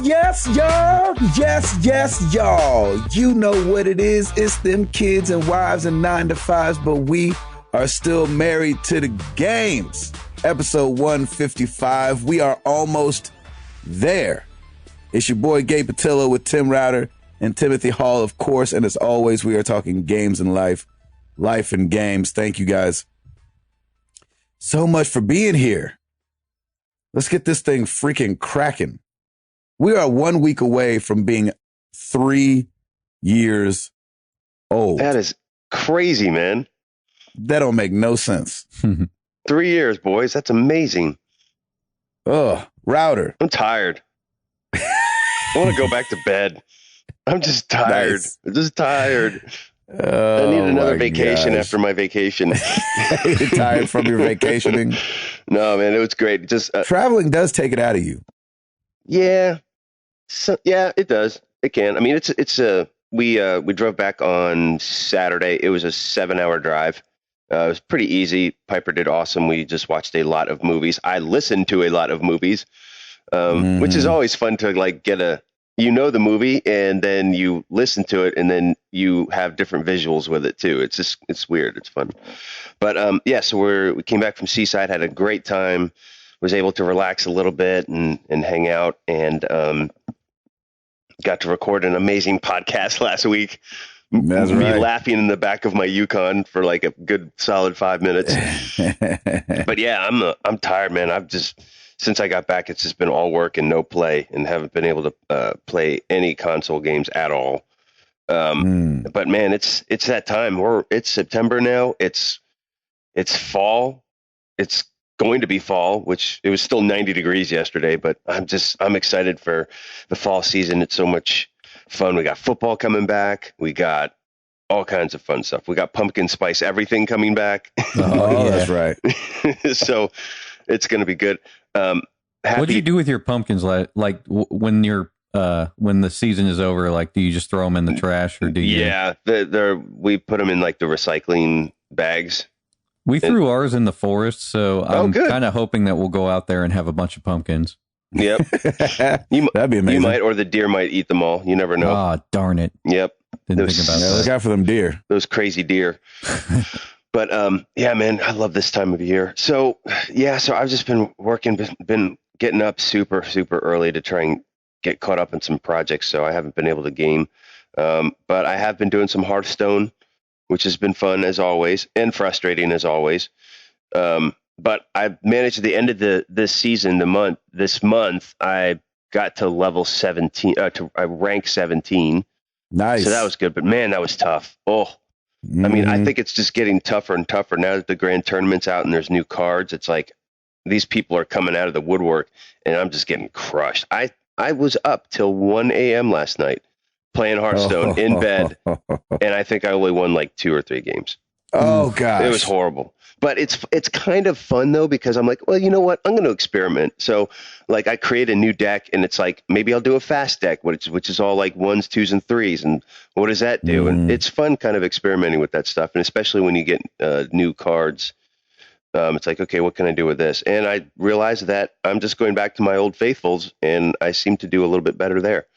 Yes, y'all. Yes, y'all. You know what it is. It's them kids and wives and 9-to-5s, but we are still married to the games. Episode 155. We are almost there. It's your boy Gabe Patillo with Tim Router and Timothy Hall, of course. And as always, we are talking games and life and games. Thank you guys so much for being here. Let's get this thing freaking cracking. We are 1 week away from being 3 years old. That is crazy, man. That don't make no sense. 3 years, boys. That's amazing. Oh, Router. I'm tired. I want to go back to bed. I'm just tired. Nice. I'm just tired. Oh, I need another vacation after my vacation. You're tired from your vacationing? No, man, it was great. Just traveling does take it out of you. Yeah. So, yeah, it does. It can. I mean, we drove back on Saturday. It was a 7-hour drive. It was pretty easy. Piper did awesome. We just watched a lot of movies. I listened to a lot of movies, which is always fun to like get the movie and then you listen to it and then you have different visuals with it too. It's weird. It's fun. But yeah, so we came back from Seaside, had a great time, was able to relax a little bit and hang out and got to record an amazing podcast last week. That's me right. laughing in the back of my Yukon for like a good solid 5 minutes. But yeah, I'm tired, man. Since I got back, it's just been all work and no play, and haven't been able to play any console games at all. But man, it's that time. It's September now. It's fall. It's going to be fall, which it was still 90 degrees yesterday, but I'm excited for the fall season. It's so much fun. We got football coming back. We got all kinds of fun stuff. We got pumpkin spice everything coming back. Oh, that's right. So it's going to be good. What do you do with your pumpkins? Like when the season is over, like, do you just throw them in the trash or do you? Yeah, we put them in like the recycling bags. We threw ours in the forest, so I'm good. kind of hoping that we'll go out there and have a bunch of pumpkins. Yep. That'd be amazing. You might, or the deer might eat them all. You never know. Ah, darn it. Yep. Didn't think about that. Look out for them deer. Those crazy deer. But yeah, man, I love this time of year. So yeah, so I've just been working, been getting up super, super early to try and get caught up in some projects. So I haven't been able to game. But I have been doing some Hearthstone, which has been fun as always and frustrating as always. But I managed at the end of this month, I got to level 17, I rank 17. Nice. So that was good, but man, that was tough. Oh, I mean, I think it's just getting tougher and tougher now that the grand tournament's out and there's new cards. It's like these people are coming out of the woodwork and I'm just getting crushed. I was up till 1 a.m. last night playing Hearthstone in bed, and I think I only won like 2 or 3 games. Oh gosh, it was horrible. But it's kind of fun though, because I'm like, well, you know what? I'm going to experiment. So like I create a new deck and it's like, maybe I'll do a fast deck, which is all like 1s, 2s, and 3s. And what does that do? And it's fun kind of experimenting with that stuff. And especially when you get new cards, it's like, okay, what can I do with this? And I realized that I'm just going back to my old faithfuls and I seem to do a little bit better there.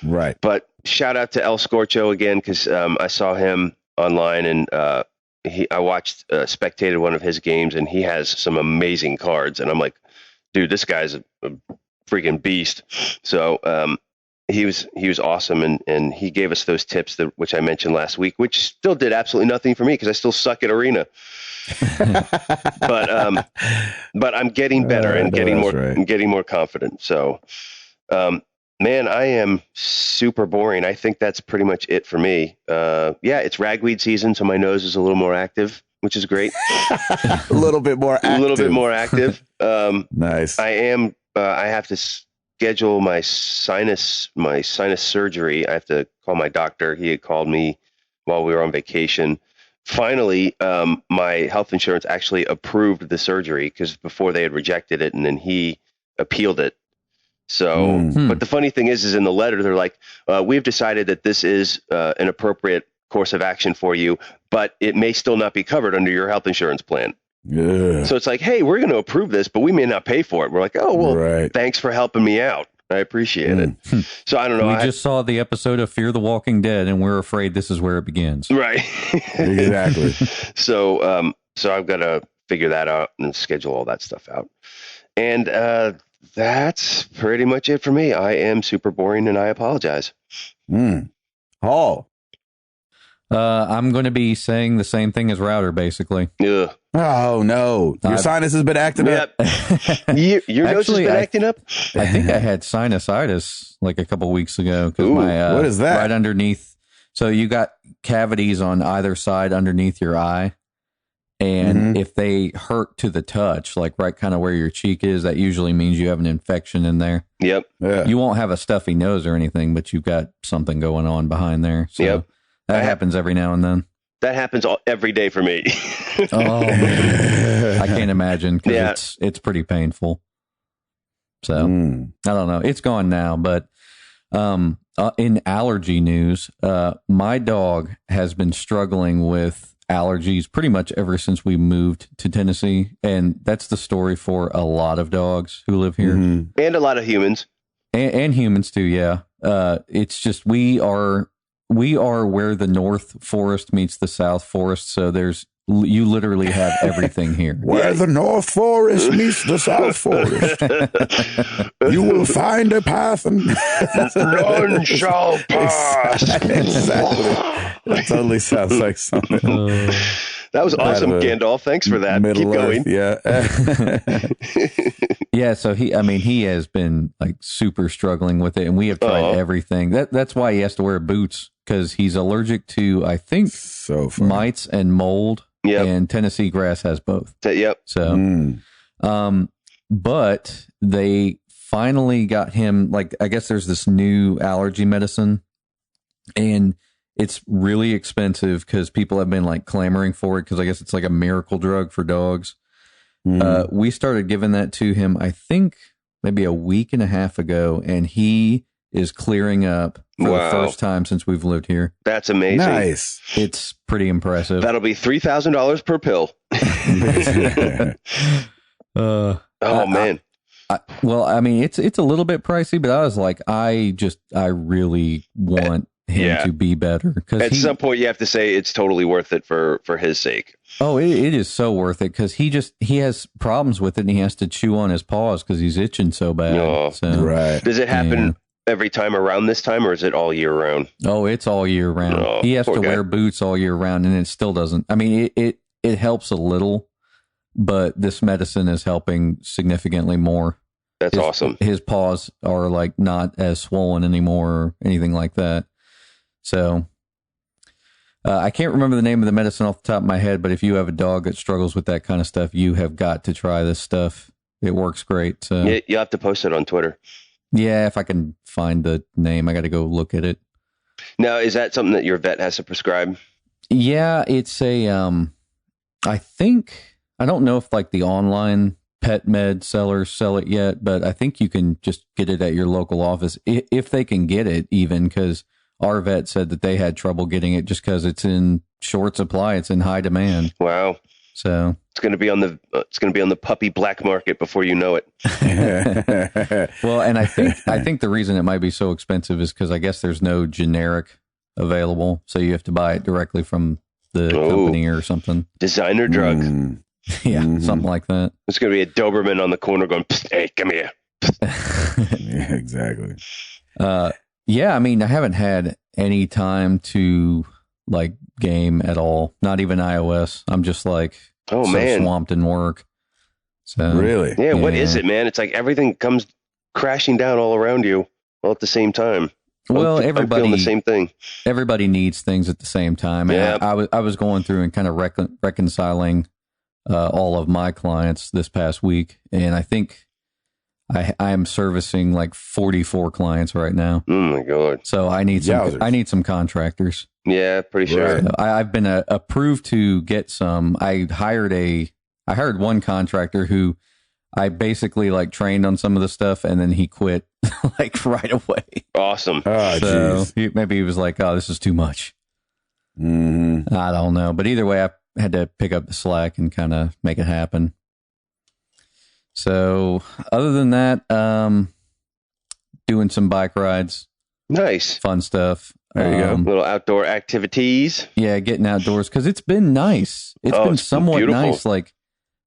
Right. But shout out to El Scorcho again, because I saw him online and I watched, spectated one of his games, and he has some amazing cards. And I'm like, dude, this guy's a freaking beast. So he was awesome, and he gave us those tips which I mentioned last week, which still did absolutely nothing for me because I still suck at Arena. But I'm getting better and getting more confident. So. Man, I am super boring. I think that's pretty much it for me. Yeah, it's ragweed season, so my nose is a little more active, which is great. A little bit more active. Nice. I have to schedule my sinus surgery. I have to call my doctor. He had called me while we were on vacation. Finally, my health insurance actually approved the surgery, because before they had rejected it, and then he appealed it. So, but the funny thing is in the letter, they're like, we've decided that this is an appropriate course of action for you, but it may still not be covered under your health insurance plan. Yeah. So it's like, hey, we're going to approve this, but we may not pay for it. We're like, oh, well, thanks for helping me out. I appreciate it. So I don't know. We just saw the episode of Fear the Walking Dead, and we're afraid this is where it begins. Right. Exactly. So I've got to figure that out and schedule all that stuff out. And that's pretty much it for me. I am super boring, and I apologize. Hall. I'm going to be saying the same thing as Router, basically. Ugh. Oh, no. Your sinus has been acting up? Your nose has been acting up? I think I had sinusitis like a couple weeks ago. What is that? Right underneath. So you got cavities on either side underneath your eye. And if they hurt to the touch, like right kind of where your cheek is, that usually means you have an infection in there. Yep. Yeah. You won't have a stuffy nose or anything, but you've got something going on behind there. So that happens every now and then. That happens every day for me. Oh, man. I can't imagine because it's pretty painful. So I don't know. It's gone now, but in allergy news, my dog has been struggling with allergies pretty much ever since we moved to Tennessee. And that's the story for a lot of dogs who live here. And a lot of humans. And humans too, yeah. It's just we are where the North Forest meets the South Forest, so you literally have everything here. Where the North Forest meets the South Forest, you will find a path and none shall pass. Exactly. That totally sounds like something. That was awesome, Gandalf. Thanks for that. Keep going. Yeah. So he has been like super struggling with it, and we have tried everything. That's why he has to wear boots, because he's allergic to, I think, mites and mold. Yep. And Tennessee grass has both. Yep. So, but they finally got him, like, I guess there's this new allergy medicine, and it's really expensive because people have been like clamoring for it, because I guess it's like a miracle drug for dogs. We started giving that to him, I think maybe a week and a half ago, and he is clearing up for the first time since we've lived here. That's amazing. Nice. It's pretty impressive. That'll be $3,000 per pill. Man. Well, I mean, it's a little bit pricey, but I was like, I really want him to be better. Because at some point you have to say it's totally worth it for his sake. Oh, it is so worth it, because he has problems with it, and he has to chew on his paws because he's itching so bad. Oh, right. Does it happen every time around this time, or is it all year round? Oh, it's all year round. Oh, he has to wear boots all year round, and it still doesn't. I mean, it helps a little, but this medicine is helping significantly more. That's awesome. His paws are like not as swollen anymore or anything like that. So I can't remember the name of the medicine off the top of my head, but if you have a dog that struggles with that kind of stuff, you have got to try this stuff. It works great. So you'll have to post it on Twitter. Yeah, if I can find the name, I got to go look at it. Now, is that something that your vet has to prescribe? Yeah, it's a, I don't know if like the online pet med sellers sell it yet, but I think you can just get it at your local office if they can get it, even, because our vet said that they had trouble getting it just because it's in short supply. It's in high demand. Wow. So it's going to be on the puppy black market before you know it. Well, and I think the reason it might be so expensive is because I guess there's no generic available, so you have to buy it directly from the company or something. Designer drug. Yeah, something like that. It's going to be a Doberman on the corner going, "Hey, come here." Yeah, exactly. Yeah, I mean, I haven't had any time to like game at all. Not even iOS. I'm just like swamped in work. So really, yeah. What is it, man? It's like everything comes crashing down all around you all at the same time. Well, everybody I'm feeling the same thing. Everybody needs things at the same time. Yeah. I was going through and kind of reconciling all of my clients this past week, and I think I am servicing like 44 clients right now. Oh my God. So I need some contractors. Yeah, pretty sure. So I've been approved to get some. I hired one contractor who I basically like trained on some of the stuff, and then he quit like right away. Awesome. Oh, so maybe he was like, "Oh, this is too much." Mm-hmm. I don't know, but either way, I had to pick up the slack and kind of make it happen. So other than that, doing some bike rides, Nice. fun stuff. There you go. Little outdoor activities. Yeah, getting outdoors because it's been nice. It's been it's somewhat beautiful. nice. Like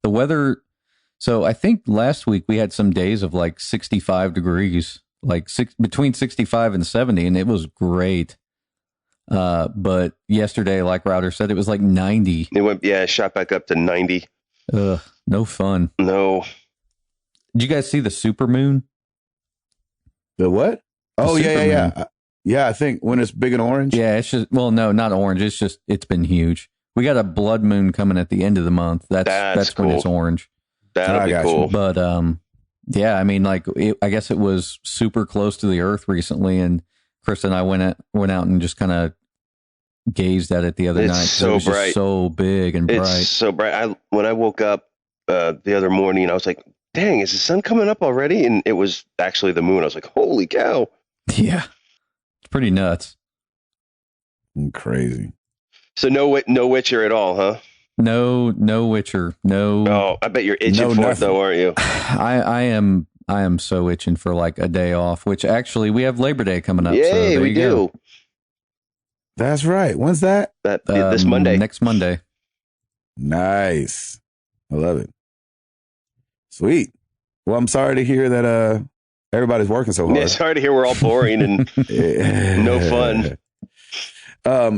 the weather. So I think last week we had some days of like 65 degrees, like between 65 and 70, and it was great. But yesterday, like Router said, it was like 90. It shot back up to 90. Ugh, no fun. No. Did you guys see the super moon? The what? Oh, yeah. Yeah, I think when it's big and orange. Yeah, it's just, well, no, not orange. It's just, it's been huge. We got a blood moon coming at the end of the month. That's cool. when it's orange. That'll be cool. But, yeah, I mean, like, I guess it was super close to the earth recently. And Chris and I went out and just kind of gazed at it the other night. So it was bright. Just so big and bright. It's so bright. When I woke up the other morning, I was like, dang, is the sun coming up already? And it was actually the moon. I was like, holy cow. Yeah. It's pretty nuts. Crazy. So no Witcher at all, huh? No Witcher. No. Oh, I bet you're itching for it though, aren't you? I am so itching for like a day off, which actually we have Labor Day coming up. Yay, so there we you do. go. That's right. When's that? This Monday. Next Monday. Nice. I love it. Sweet. Well, I'm sorry to hear that everybody's working so hard. Yeah, sorry to hear we're all boring and no fun.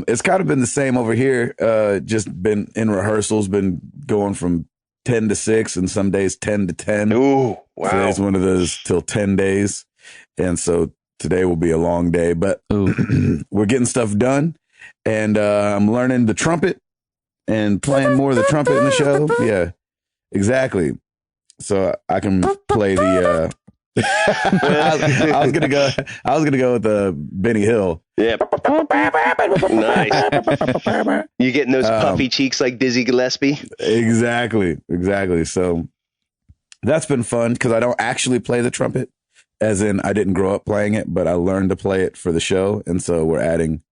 It's kind of been the same over here. Just been in rehearsals, been going from 10 to 6 and some days 10 to 10. Ooh, wow. Today's one of those till 10 days. And so today will be a long day, but we're getting stuff done. And I'm learning the trumpet and playing more of the trumpet in the show. Yeah, exactly. So I can play the I was gonna go with the Benny Hill. Yeah. Nice. You getting those puffy cheeks like Dizzy Gillespie? Exactly. So that's been fun because I don't actually play the trumpet, as in I didn't grow up playing it, but I learned to play it for the show, and so we're adding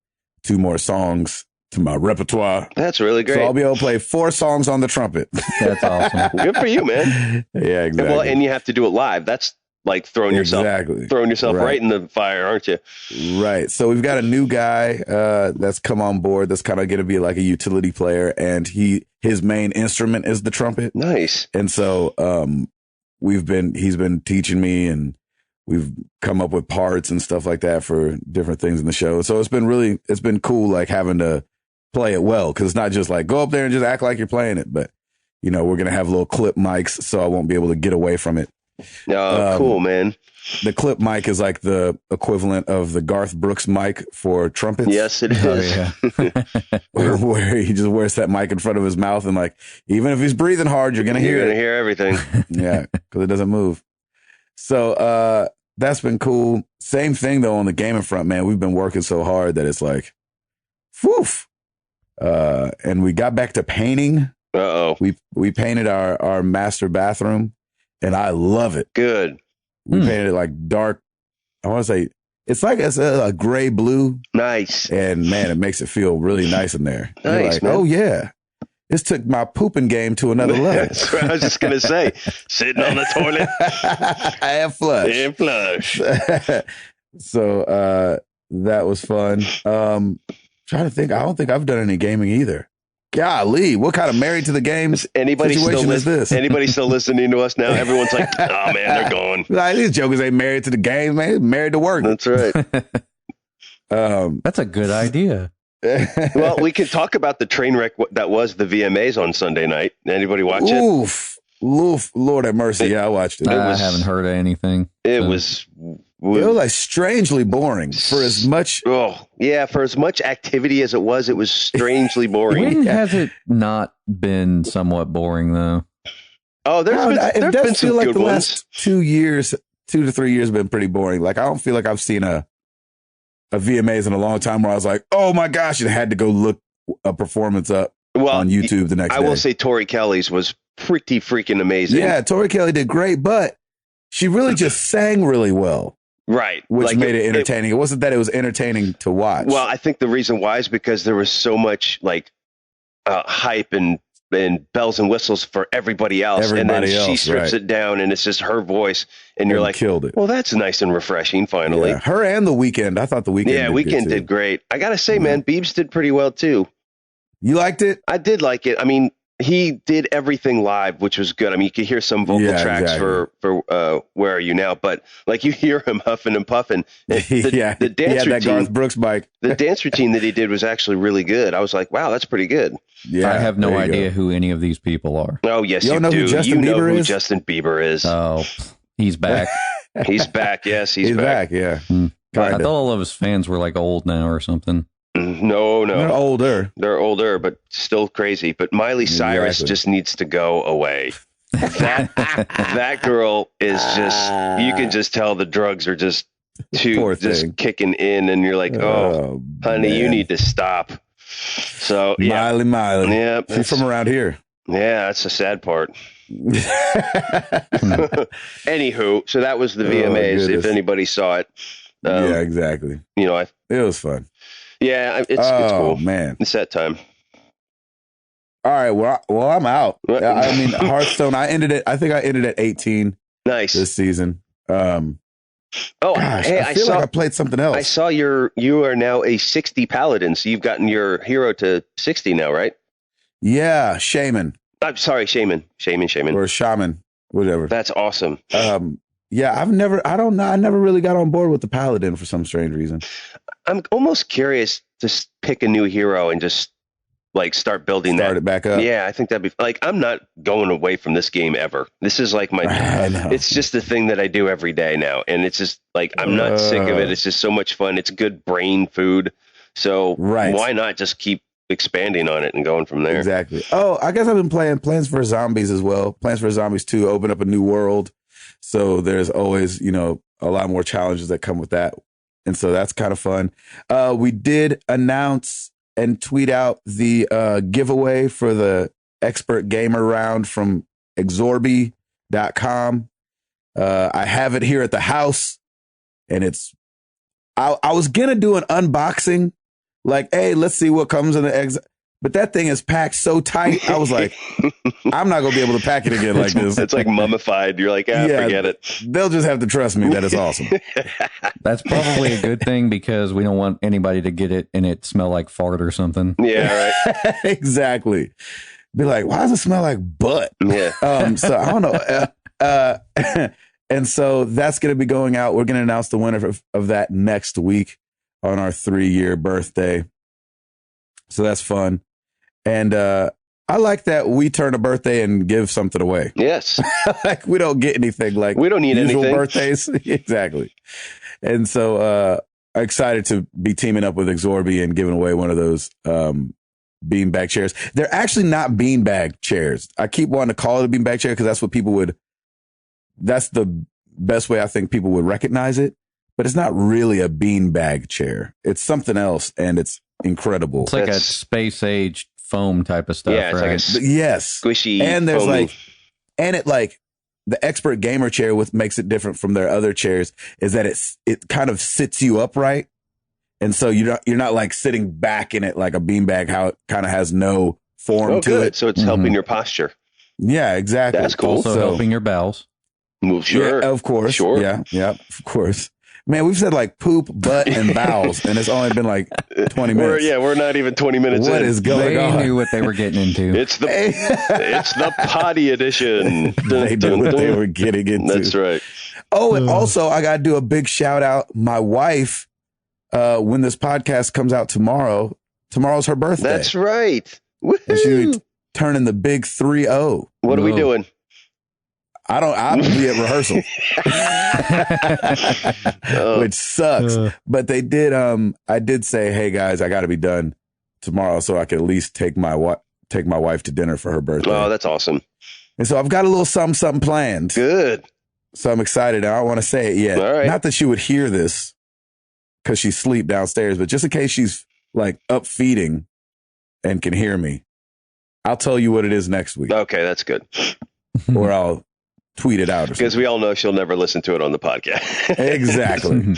2 more songs to my repertoire. That's really great. So I'll be able to play 4 songs on the trumpet. That's awesome. Good for you, man. Yeah, exactly. Well, and you have to do it live. That's like throwing yourself right in the fire, aren't you? Right. So we've got a new guy that's come on board that's kind of going to be like a utility player, and his main instrument is the trumpet. Nice. And so he's been teaching me, and we've come up with parts and stuff like that for different things in the show. So it's been cool, like having to play it well, because it's not just like go up there and just act like you're playing it, but you know, we're going to have little clip mics, so I won't be able to get away from it. Oh, cool, man. The clip mic is like the equivalent of the Garth Brooks mic for trumpets. Yes, it is. Where he just wears that mic in front of his mouth, and like, even if he's breathing hard, you're going to hear it. You're going to hear everything. Yeah, because it doesn't move. So that's been cool. Same thing, though, on the gaming front, man. We've been working so hard that it's like, woof. And we got back to painting. Uh-oh. We painted our master bathroom, and I love it. Good. We painted it like dark. I want to say it's like a gray blue. Nice. And man, it makes it feel really nice in there. Nice, You're like, man. oh yeah, this took my pooping game to another level. That's what I was just gonna say. Sitting on the toilet. And flush. And flush. So that was fun. Trying to think. I don't think I've done any gaming either. Golly, what kind of married to the games situation is this? Anybody still listening to us now? Everyone's like, oh man, they're gone. Like, these jokers ain't married to the games, man. They're married to work. That's right. That's a good idea. Well, we could talk about the train wreck that was the VMAs on Sunday night. Anybody watch it? Oof, Lord have mercy. Yeah, I watched it. I haven't heard of anything. It was like strangely boring for as much. Oh, yeah. For as much activity as it was strangely boring. When has it not been somewhat boring, though? Oh, it does been feel some like good the ones. last 2 to 3 years have been pretty boring. Like, I don't feel like I've seen a VMAs in a long time where I was like, oh my gosh, and had to go look a performance up on YouTube the next day. I will say Tori Kelly's was pretty freaking amazing. Yeah, Tori Kelly did great, but she really just sang really well. Right. Which made it entertaining. It wasn't that it was entertaining to watch. Well, I think the reason why is because there was so much like hype and and bells and whistles for everybody else. And then she strips it down and it's just her voice. And you're like, killed it. Well, that's nice and refreshing finally. Yeah. Her and The Weeknd. I thought The Weeknd did great. I got to say, man, Biebs did pretty well too. You liked it? I did like it. I mean, he did everything live, which was good. I mean, you could hear some vocal tracks for Where Are You Now, but like you hear him huffing and puffing. The dance routine, that Garth Brooks bike. The dance routine that he did was actually really good. I was like, wow, that's pretty good. Yeah, I have no idea who any of these people are. Oh, yes, you know do. Who Justin you know Bieber who is? Justin Bieber is. Oh, he's back. He's back. Yes, he's back. Yeah. I thought all of his fans were like old now or something. No. They're older. They're older, but still crazy. But Miley Cyrus just needs to go away. That girl is just, you can just tell the drugs are just kicking in, and you're like, oh honey, man, you need to stop. So Miley. Yeah. She's from around here. Yeah, that's the sad part. Anywho, so that was the VMAs. If anybody saw it. Yeah, exactly. It was fun. Yeah, it's cool. Man, it's that time. All right. Well, I'm out. I mean, Hearthstone. I think I ended at 18. Nice this season. Hey, I feel like I played something else. I saw you are now a 60 paladin, so you've gotten your hero to 60 now, right? Yeah, shaman. I'm sorry, shaman, or shaman, whatever. That's awesome. Yeah, I never really got on board with the paladin for some strange reason. I'm almost curious to pick a new hero and just like start building it back up. Yeah, I think that'd be like, I'm not going away from this game ever. This is like it's just the thing that I do every day now. And it's just like, I'm not sick of it. It's just so much fun. It's good brain food. So why not just keep expanding on it and going from there? Exactly. Oh, I guess I've been playing Plants vs. Zombies as well. Plants vs. Zombies 2 open up a new world. So there's always, a lot more challenges that come with that. And so that's kind of fun. We did announce and tweet out the giveaway for the expert gamer round from Exorbi.com. I have it here at the house, and I was going to do an unboxing, like, hey, let's see what comes in the but that thing is packed so tight. I was like, I'm not going to be able to pack it again like this. It's like mummified. You're like, forget it. They'll just have to trust me that it's awesome. That's probably a good thing, because we don't want anybody to get it and it smell like fart or something. Yeah, right. Exactly. Be like, why does it smell like butt? Yeah. So I don't know. And so that's going to be going out. We're going to announce the winner of that next week on our 3-year birthday. So that's fun. And I like that we turn a birthday and give something away. Yes. Like, we don't get anything, like we don't need usual anything. Birthdays. Exactly. And so excited to be teaming up with Exorbi and giving away one of those beanbag chairs. They're actually not beanbag chairs. I keep wanting to call it a beanbag chair because that's the best way I think people would recognize it. But it's not really a beanbag chair. It's something else, and it's incredible. It's like a space age foam type of stuff, yeah, it's right? like yes, squishy. And there's foamy. The expert gamer chair makes it different from their other chairs is that it kind of sits you upright, and so you're not like sitting back in it like a beanbag, how it kind of has no form to it. So it's helping your posture. Yeah, exactly. That's cool. Also helping your bowels. Well, sure, yeah, of course, sure, yeah, of course. Man, we've said like poop, butt, and bowels, and it's only been like 20 minutes. We're not even 20 minutes in. What is going on? They knew what they were getting into. It's the potty edition. They knew what they were getting into. That's right. Oh, and also I got to do a big shout out. My wife, when this podcast comes out tomorrow's her birthday. That's right. Woo-hoo. And she's turning the big 3-0. What are we doing? I'll be at rehearsal, which sucks. But they did. I did say, hey guys, I got to be done tomorrow so I can at least take my wife to dinner for her birthday. Oh, that's awesome. And so I've got a little something planned. Good. So I'm excited. I don't want to say it yet. All right. Not that she would hear this because she's asleep downstairs, but just in case she's like up feeding and can hear me, I'll tell you what it is next week. Okay, that's good. Or I'll tweet it out. Because we all know she'll never listen to it on the podcast. Exactly.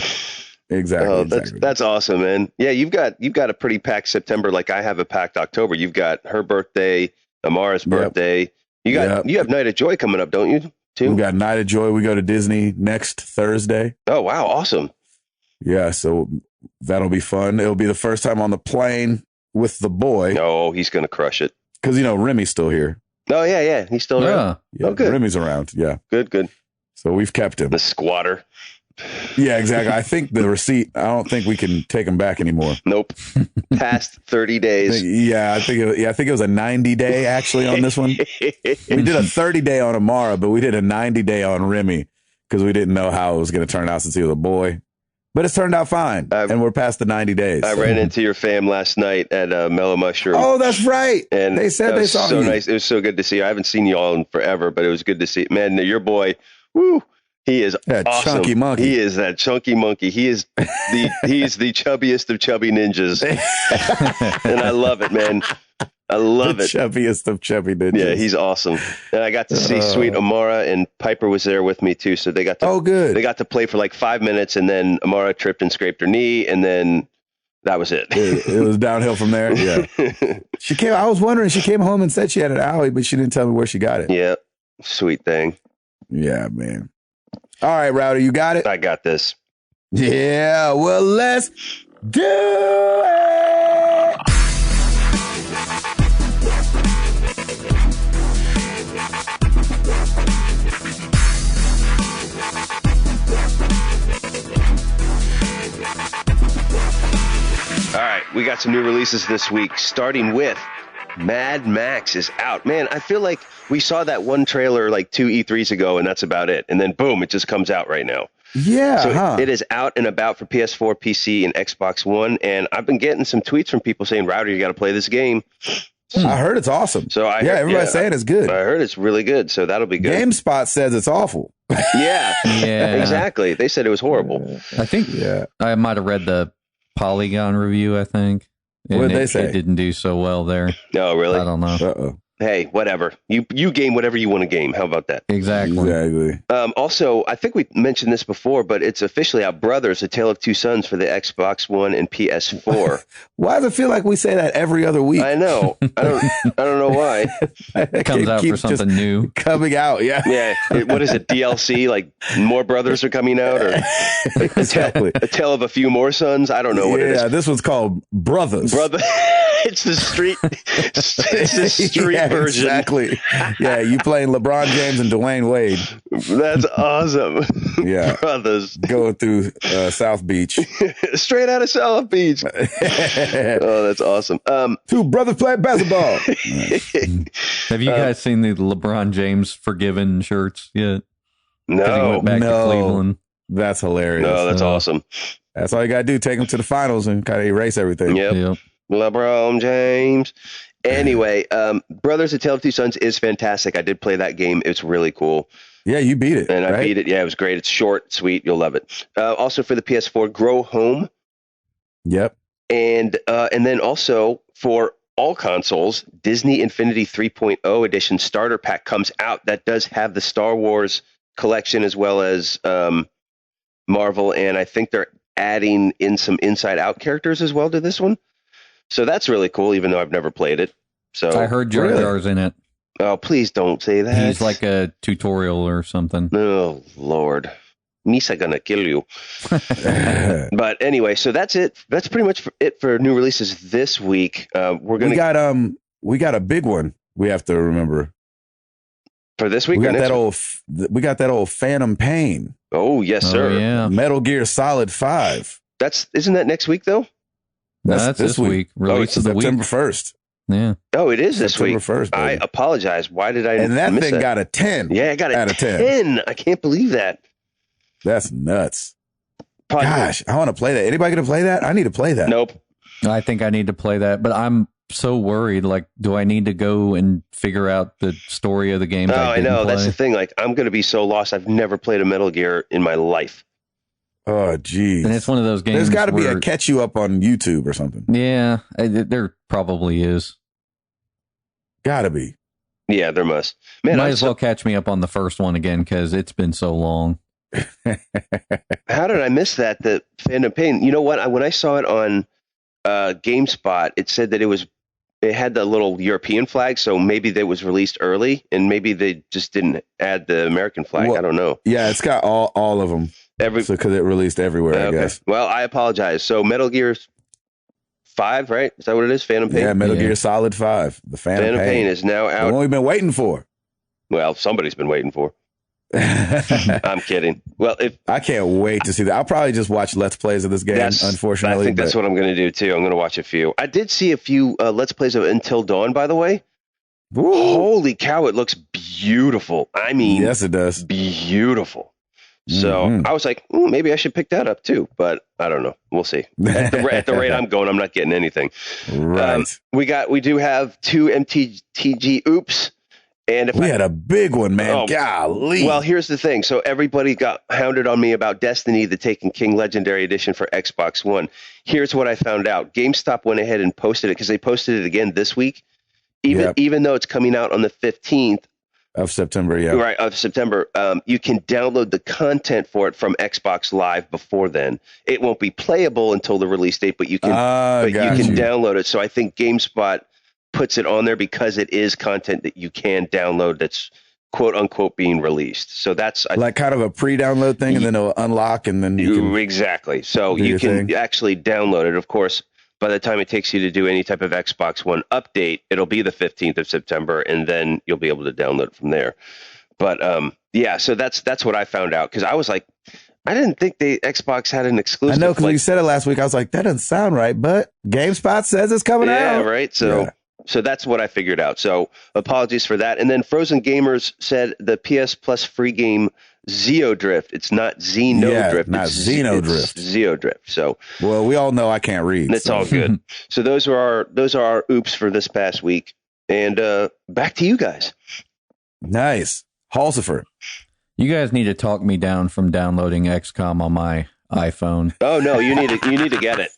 Oh, that's awesome, man. Yeah, you've got a pretty packed September. Like I have a packed October. You've got her birthday, Amara's birthday. You have Night of Joy coming up, don't you? Too. We got Night of Joy. We go to Disney next Thursday. Oh wow, awesome! Yeah, so that'll be fun. It'll be the first time on the plane with the boy. Oh, he's gonna crush it. Because Remy's still here. Oh yeah, he's still around. Yeah, oh, good. Remy's around. Yeah, good. So we've kept him. The squatter. Yeah, exactly. I think the receipt, I don't think we can take him back anymore. Nope. Past 30 days. Yeah, I think it was a 90-day actually on this one. We did a 30-day on Amara, but we did a 90-day on Remy because we didn't know how it was going to turn out since he was a boy. But it's turned out fine, and we're past the 90 days. I ran into your fam last night at Mellow Mushroom. Oh, that's right. And they said they saw so you. Nice. It was so good to see you. I haven't seen you all in forever, but it was good to see. Man, your boy, woo. He is that awesome. Chunky monkey. He is that chunky monkey. He's the chubbiest of chubby ninjas, and I love it, man. I love it. Chubbiest of chubby ninjas. Yeah, he's awesome. And I got to see sweet Amara, and Piper was there with me too. So they got to good. They got to play for like 5 minutes, and then Amara tripped and scraped her knee, and then that was it. It was downhill from there. Yeah. She came. I was wondering. She came home and said she had an alley, but she didn't tell me where she got it. Yeah, sweet thing. Yeah, man. All right, Rowdy, you got it? I got this. Yeah, well, let's do it! All right, we got some new releases this week, starting with Mad Max is out. Man, I feel like we saw that one trailer like 2 E3s ago, and that's about it. And then boom, it just comes out right now. Yeah. So it is out and about for PS4, PC, and Xbox One. And I've been getting some tweets from people saying, Rowdy, you got to play this game. I heard it's awesome. So everybody's saying it's good. I heard it's really good. So that'll be good. GameSpot says it's awful. Yeah, exactly. They said it was horrible. I think I might have read the Polygon review, I think. What did they say? It didn't do so well there. No, really? I don't know. Uh-oh. Hey, whatever. You game whatever you want to game. How about that? Exactly. Also, I think we mentioned this before, but it's officially out. Brothers: A Tale of Two Sons for the Xbox One and PS4. Why does it feel like we say that every other week? I know. I don't know why. It comes out for something new. Coming out, yeah. Yeah. What is it? DLC? Like more brothers are coming out, or exactly. A Tale of a Few More Sons? I don't know what it is. Yeah, this one's called Brothers. It's the street. It's the street version. Exactly. Yeah, you playing LeBron James and Dwayne Wade. That's awesome. Yeah, Brothers going through South Beach, straight out of South Beach. Oh, that's awesome. Two brothers play basketball. Have you guys seen the LeBron James Forgiven shirts yet? No, he went back to Cleveland. That's hilarious. No, that's awesome. That's all you gotta do. Take them to the finals and kind of erase everything. Yep. LeBron James. Anyway, Brothers: A Tale of Two Sons is fantastic. I did play that game. It's really cool. Yeah, you beat it. And I beat it. Yeah, it was great. It's short, sweet. You'll love it. Also for the PS4, Grow Home. Yep. And then also for all consoles, Disney Infinity 3.0 Edition Starter Pack comes out. That does have the Star Wars collection as well as Marvel. And I think they're adding in some Inside Out characters as well to this one. So that's really cool, even though I've never played it. So I heard Jar Jar's in it. Oh, please don't say that. He's like a tutorial or something. Oh, Lord. Misa gonna kill you. But anyway, so that's it. That's pretty much it for new releases this week. We got a big one we have to remember. For this week? We got that old Phantom Pain. Oh, yes, sir. Yeah. Metal Gear Solid 5. Isn't that next week though? That's this week. Release of the week. September 1st. Yeah. Oh, it is this week. September 1st. Baby. I apologize. Why did I And that miss thing got a 10. Yeah, I got a out of 10. I can't believe that. That's nuts. Probably. Gosh, I want to play that. Anybody going to play that? I need to play that. Nope. I think I need to play that, but I'm so worried. Like, do I need to go and figure out the story of the game? Oh, I know. That's the thing. Like, I'm going to be so lost. I've never played a Metal Gear in my life. Oh, geez. And it's one of those games. There's got to be a catch you up on YouTube or something. Yeah, there probably is. Gotta be. Yeah, there must. Man, might as well catch me up on the first one again because it's been so long. How did I miss that? The Phantom Pain. You know what? When I saw it on GameSpot, it said that it was it had the little European flag, so maybe they was released early, and maybe they just didn't add the American flag. Well, I don't know. Yeah, it's got all of them. Because it released everywhere, I guess. Well, I apologize. So Metal Gear 5, right? Is that what it is? Phantom Pain? Yeah, Metal Gear Solid 5. The Phantom Pain is now out. The one we've been waiting for. Well, somebody's been waiting for. I'm kidding. Well, I can't wait to see that. I'll probably just watch Let's Plays of this game, unfortunately. I think that's what I'm going to do, too. I'm going to watch a few. I did see a few Let's Plays of Until Dawn, by the way. Ooh. Holy cow, it looks beautiful. I mean, yes, it does. Beautiful. So I was like, maybe I should pick that up, too. But I don't know. We'll see. At the rate I'm going, I'm not getting anything. Right. We do have 2 MTG oops. And if we had a big one, man. Golly. Well, here's the thing. So everybody got hounded on me about Destiny, the Taken King Legendary Edition for Xbox One. Here's what I found out. GameStop went ahead and posted it because they posted it again this week. Even though it's coming out on the 15th of September, right, of September, you can download the content for it from Xbox Live before then. It won't be playable until the release date, but you can download it. So I think GameSpot puts it on there because it is content that you can download that's quote unquote being released. So that's like kind of a pre-download thing, and then it'll unlock, and then you can exactly. So you can actually download it. Of course, by the time it takes you to do any type of Xbox One update, it'll be the 15th of September, and then you'll be able to download it from there. But yeah, so that's what I found out, because I was like, I didn't think the Xbox had an exclusive. I know, because you said it last week. I was like, that doesn't sound right, but GameSpot says it's coming out. Yeah, right. So that's what I figured out. So apologies for that. And then Frozen Gamers said the PS Plus free game Xenodrift. It's not Xenodrift. Not Xenodrift. It's Xenodrift. So well, we all know I can't read. It's all good. So those are our oops for this past week. And back to you guys. Nice. Halsifer. You guys need to talk me down from downloading XCOM on my iPhone. Oh no, you need to get it.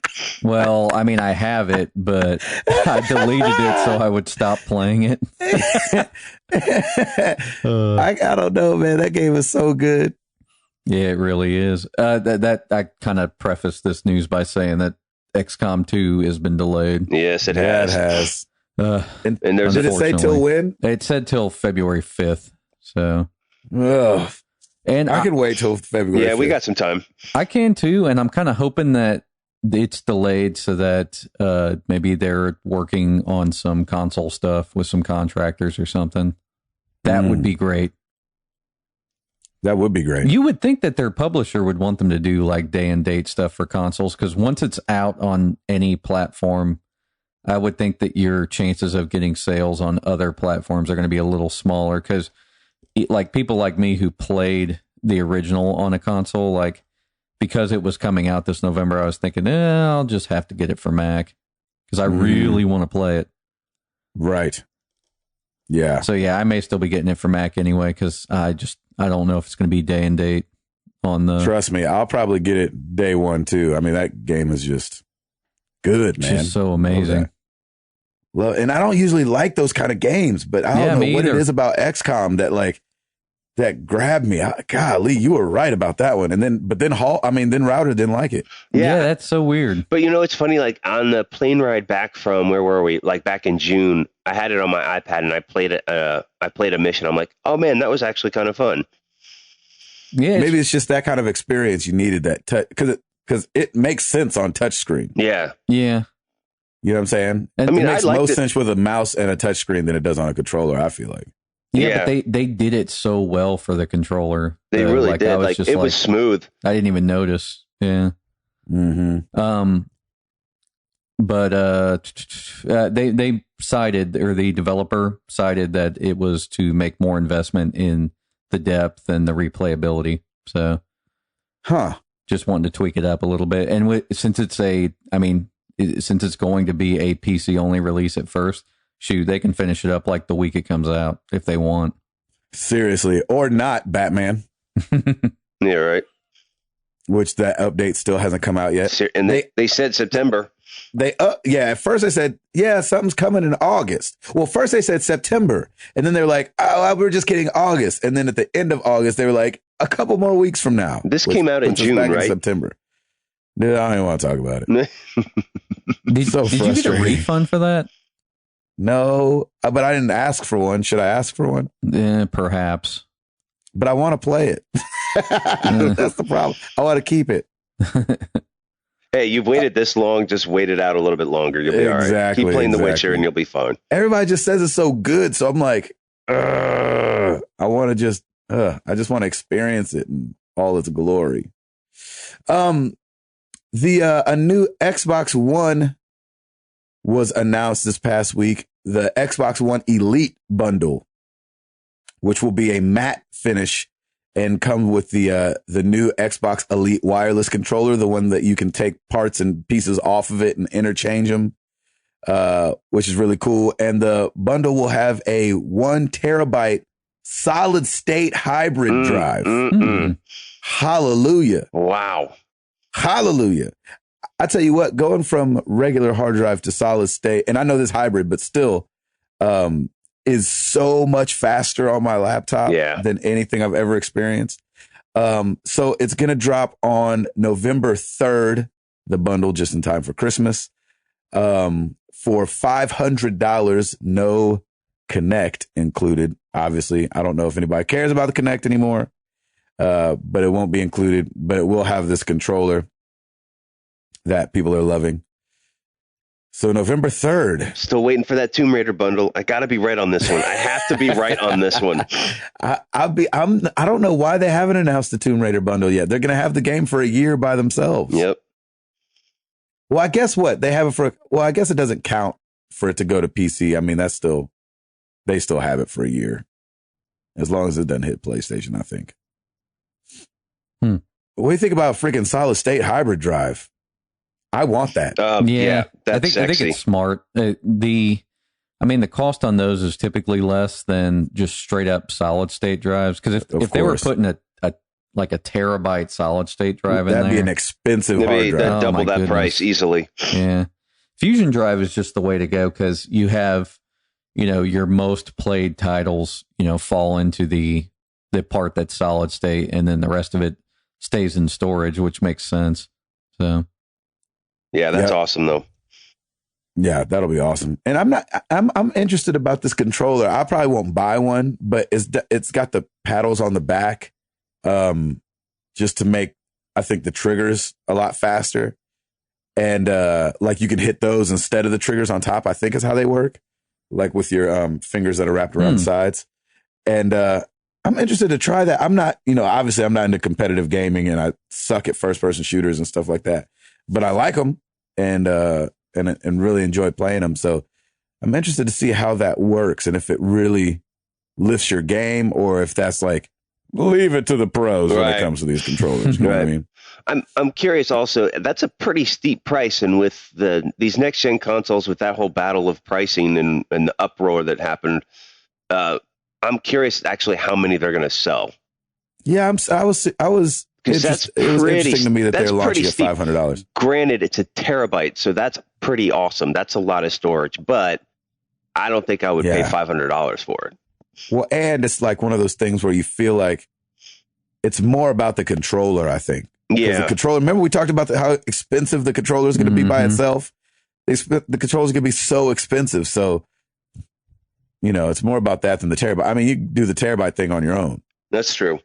Well, I mean, I have it, but I deleted it so I would stop playing it. I don't know, man. That game is so good. Yeah, it really is. That I kind of prefaced this news by saying that XCOM 2 has been delayed. Yes, it has. It has. And there's did it say till when? It said till February 5th. So. Ugh. And I can wait till February. Yeah, 5th. we got some time. I can too, and I'm kind of hoping that it's delayed so that maybe they're working on some console stuff with some contractors or something. That would be great. That would be great. You would think that their publisher would want them to do like day and date stuff for consoles, because once it's out on any platform, I would think that your chances of getting sales on other platforms are going to be a little smaller, because like people like me who played the original on a console, like because it was coming out this November, I was thinking, I'll just have to get it for Mac because I really want to play it. Right. Yeah. So yeah, I may still be getting it for Mac anyway, because I don't know if it's going to be day and date on the. Trust me, I'll probably get it day one too. I mean, that game is just good, man. Just so amazing. And I don't usually like those kind of games, but I don't know what it is about XCOM that grabbed me. Golly, you were right about that one. And then Router didn't like it. Yeah, that's so weird. But it's funny, like on the plane ride back from, where were we? Like back in June, I had it on my iPad and I played it. I played a mission. I'm like, oh man, that was actually kind of fun. Yeah. Maybe it's just that kind of experience you needed, that because it makes sense on touchscreen. Yeah. Yeah. You know what I'm saying? And it makes more sense with a mouse and a touchscreen than it does on a controller, I feel like. Yeah, but they did it so well for the controller. They really did. Like it was smooth. I didn't even notice. Yeah. Mm-hmm. But they cited, or the developer cited, that it was to make more investment in the depth and the replayability. So, just wanting to tweak it up a little bit. And since it's going to be a PC only release at first, shoot, they can finish it up like the week it comes out if they want. Seriously, or not, Batman. Yeah, right. Which that update still hasn't come out yet. And they said September. At first they said, something's coming in August. Well, first they said September, and then they were like, we're just kidding, August. And then at the end of August, they were like, a couple more weeks from now. This came out in June, right? In September. Dude, I don't even want to talk about it. Did you get a refund for that? No, but I didn't ask for one. Should I ask for one? Perhaps. But I want to play it. That's the problem. I want to keep it. Hey, you've waited this long. Just wait it out a little bit longer. You'll be all right. Keep playing The Witcher and you'll be fine. Everybody just says it's so good. So I'm like, I want to just, I just want to experience it in all its glory. A new Xbox One was announced this past week. The Xbox One Elite bundle, which will be a matte finish and come with the new Xbox Elite wireless controller, the one that you can take parts and pieces off of it and interchange them, which is really cool. And the bundle will have a 1 terabyte solid state hybrid drive. Hallelujah. Wow. Hallelujah. I tell you what, going from regular hard drive to solid state, and I know this hybrid, but still, is so much faster on my laptop than anything I've ever experienced. So it's going to drop on November 3rd, the bundle, just in time for Christmas, for $500, no Connect included. Obviously, I don't know if anybody cares about the Connect anymore, but it won't be included, but it will have this controller that people are loving. So November 3rd. Still waiting for that Tomb Raider bundle. I got to be right on this one. I have to be right on this one. I don't know why they haven't announced the Tomb Raider bundle yet. They're going to have the game for a year by themselves. Yep. Well, I guess what they have it for. Well, I guess it doesn't count for it to go to PC. I mean, they still have it for a year, as long as it doesn't hit PlayStation, I think. What do you think about freaking solid state hybrid drive? I want that. Yeah, I think it's smart. The cost on those is typically less than just straight up solid state drives. Because if they were putting a terabyte solid state drive in there, that'd be an expensive hard drive. Double that price easily. Yeah, Fusion drive is just the way to go because you have, your most played titles, fall into the part that's solid state, and then the rest of it stays in storage, which makes sense. So. Yeah, that's awesome though. Yeah, that'll be awesome. And I'm interested about this controller. I probably won't buy one, but it's got the paddles on the back, just to make, I think, the triggers a lot faster. And, like you can hit those instead of the triggers on top, I think is how they work. Like with your, fingers that are wrapped around the sides. And, I'm interested to try that. I'm not, obviously I'm not into competitive gaming and I suck at first person shooters and stuff like that, but I like them and really enjoy playing them. So I'm interested to see how that works and if it really lifts your game or if that's like, leave it to the pros when it comes to these controllers. You know what I mean? I'm curious also, that's a pretty steep price. And with these next gen consoles, with that whole battle of pricing and the uproar that happened, I'm curious actually how many they're going to sell. Yeah, I was it was interesting to me that they're launching at $500. Granted, it's a terabyte, so that's pretty awesome. That's a lot of storage, but I don't think I would pay $500 for it. Well, and it's like one of those things where you feel like it's more about the controller, I think. Because the controller, remember we talked about how expensive the controller is going to be by itself? The controller is going to be so expensive. So, it's more about that than the terabyte. I mean, you can do the terabyte thing on your own. That's true.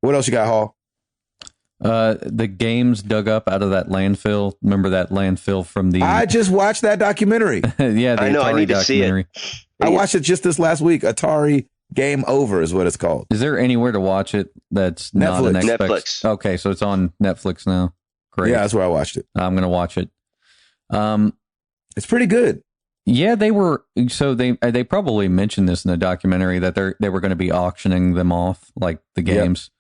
What else you got, Hall? The games dug up out of that landfill. Remember that landfill from the... I just watched that documentary. Yeah, the I know. Atari I need documentary. to see it. I watched it just this last week. Atari Game Over is what it's called. Is there anywhere to watch it that's not an Xbox? Netflix. Okay, so it's on Netflix now. Great. Yeah, that's where I watched it. I'm going to watch it. It's pretty good. Yeah, they were. So they probably mentioned this in the documentary that they were going to be auctioning them off, like the games.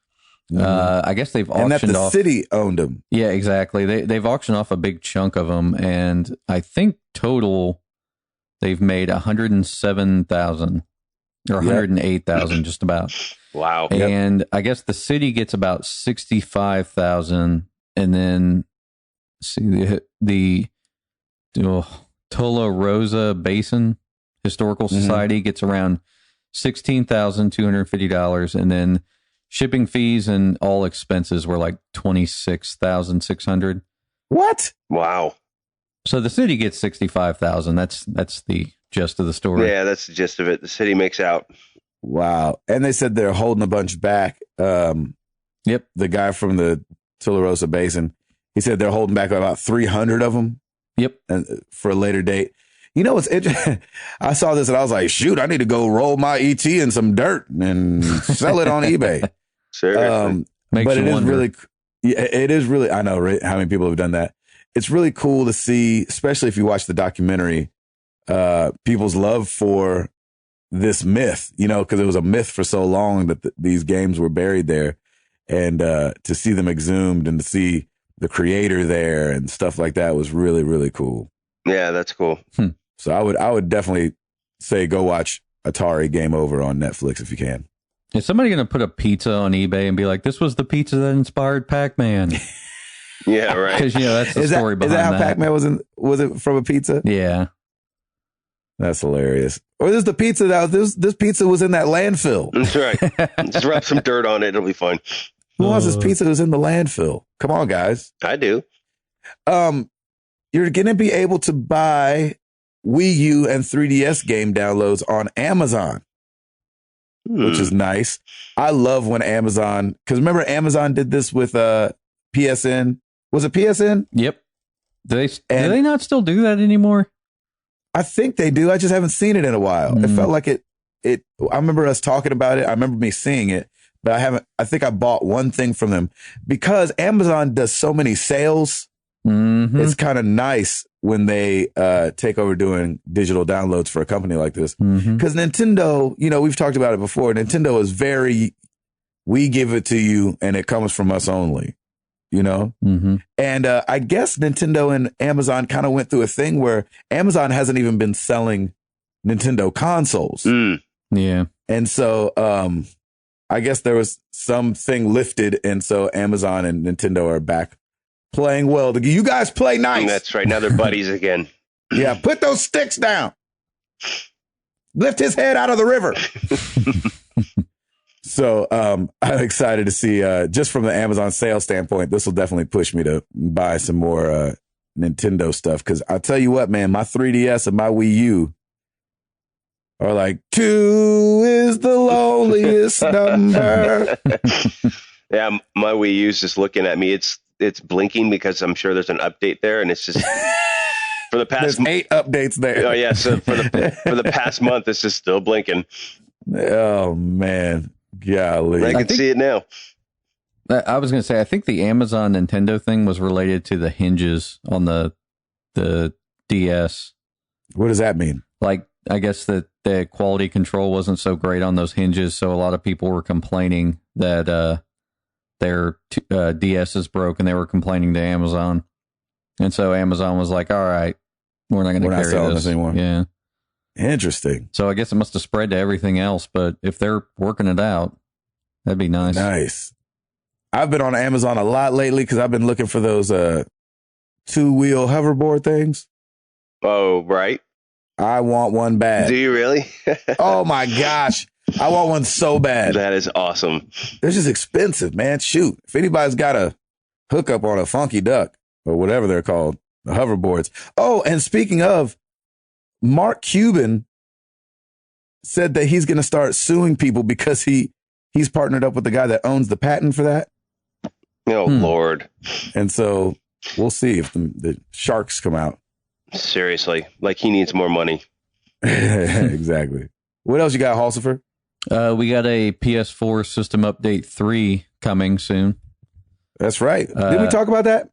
Yep. I guess they've auctioned off. And that the city owned them. Yeah, exactly. They've auctioned off a big chunk of them, and I think total they've made 107,000 or 108,000, just about. Wow. And I guess the city gets about 65,000, and then the Tola Rosa Basin Historical Society gets around $16,250, and then shipping fees and all expenses were like $26,600. What? Wow. So the city gets 65,000. That's the gist of the story. Yeah, that's the gist of it. The city makes out. Wow. And they said they're holding a bunch back. Yep. The guy from the Tularosa Basin, he said they're holding back about 300 of them. Yep. For a later date. You know what's interesting? I saw this and I was like, shoot, I need to go roll my ET in some dirt and sell it on eBay. Seriously. But it is really, it is really, I know, right? How many people have done that? It's really cool to see, especially if you watch the documentary, people's love for this myth, you know, because it was a myth for so long that these games were buried there. And to see them exhumed and to see the creator there and stuff like that was really, really cool. Yeah, that's cool. So I would definitely say go watch Atari Game Over on Netflix if you can. Is somebody going to put a pizza on eBay and be like, this was the pizza that inspired Pac-Man? Yeah, right. Because, that's the story behind that. Is that how Pac-Man was it from a pizza? Yeah. That's hilarious. Or this is the pizza this pizza was in that landfill. That's right. Just wrap some dirt on it. It'll be fine. Who wants this pizza that was in the landfill? Come on, guys. I do. You're going to be able to buy Wii U and 3DS game downloads on Amazon, which is nice. I love when Amazon, because remember Amazon did this with PSN. Was it PSN? Yep. Do they not still do that anymore? I think they do. I just haven't seen it in a while. It felt like it. I remember us talking about it. I remember me seeing it, but I think I bought one thing from them because Amazon does so many sales. Mm-hmm. It's kind of nice when they take over doing digital downloads for a company like this. Because Nintendo, we've talked about it before. Nintendo is we give it to you and it comes from us only, And I guess Nintendo and Amazon kind of went through a thing where Amazon hasn't even been selling Nintendo consoles. Yeah. And so I guess there was something lifted. And so Amazon and Nintendo are back playing well. You guys play nice. That's right. Now they're buddies again. Yeah. Put those sticks down. Lift his head out of the river. So I'm excited to see, just from the Amazon sales standpoint, this will definitely push me to buy some more Nintendo stuff. Because I'll tell you what, man, my 3DS and my Wii U are like, 2 is the loneliest number. Yeah, my Wii U's just looking at me. It's blinking because I'm sure there's an update there, and it's just for the past. There's 8 updates there. Oh yeah, so for the past month, it's just still blinking. Oh man, golly! I can see it now. I was going to say, I think the Amazon Nintendo thing was related to the hinges on the DS. What does that mean? Like, I guess that the quality control wasn't so great on those hinges, so a lot of people were complaining that their DS is broke, and they were complaining to Amazon. And so Amazon was like, all right, we're not going to carry this anymore. Yeah. Interesting. So I guess it must have spread to everything else, but if they're working it out, that'd be nice. Nice. I've been on Amazon a lot lately because I've been looking for those 2-wheel hoverboard things. Oh, right. I want one bad. Do you really? Oh my gosh. I want one so bad. That is awesome. They're just expensive, man. Shoot. If anybody's got a hookup on a Funky Duck or whatever they're called, the hoverboards. Oh, and speaking of, Mark Cuban said that he's going to start suing people because he's partnered up with the guy that owns the patent for that. Oh, Lord. And so we'll see if the sharks come out. Seriously. Like he needs more money. Exactly. What else you got, Halsifer? We got a PS4 System Update 3 coming soon. That's right. Didn't we talk about that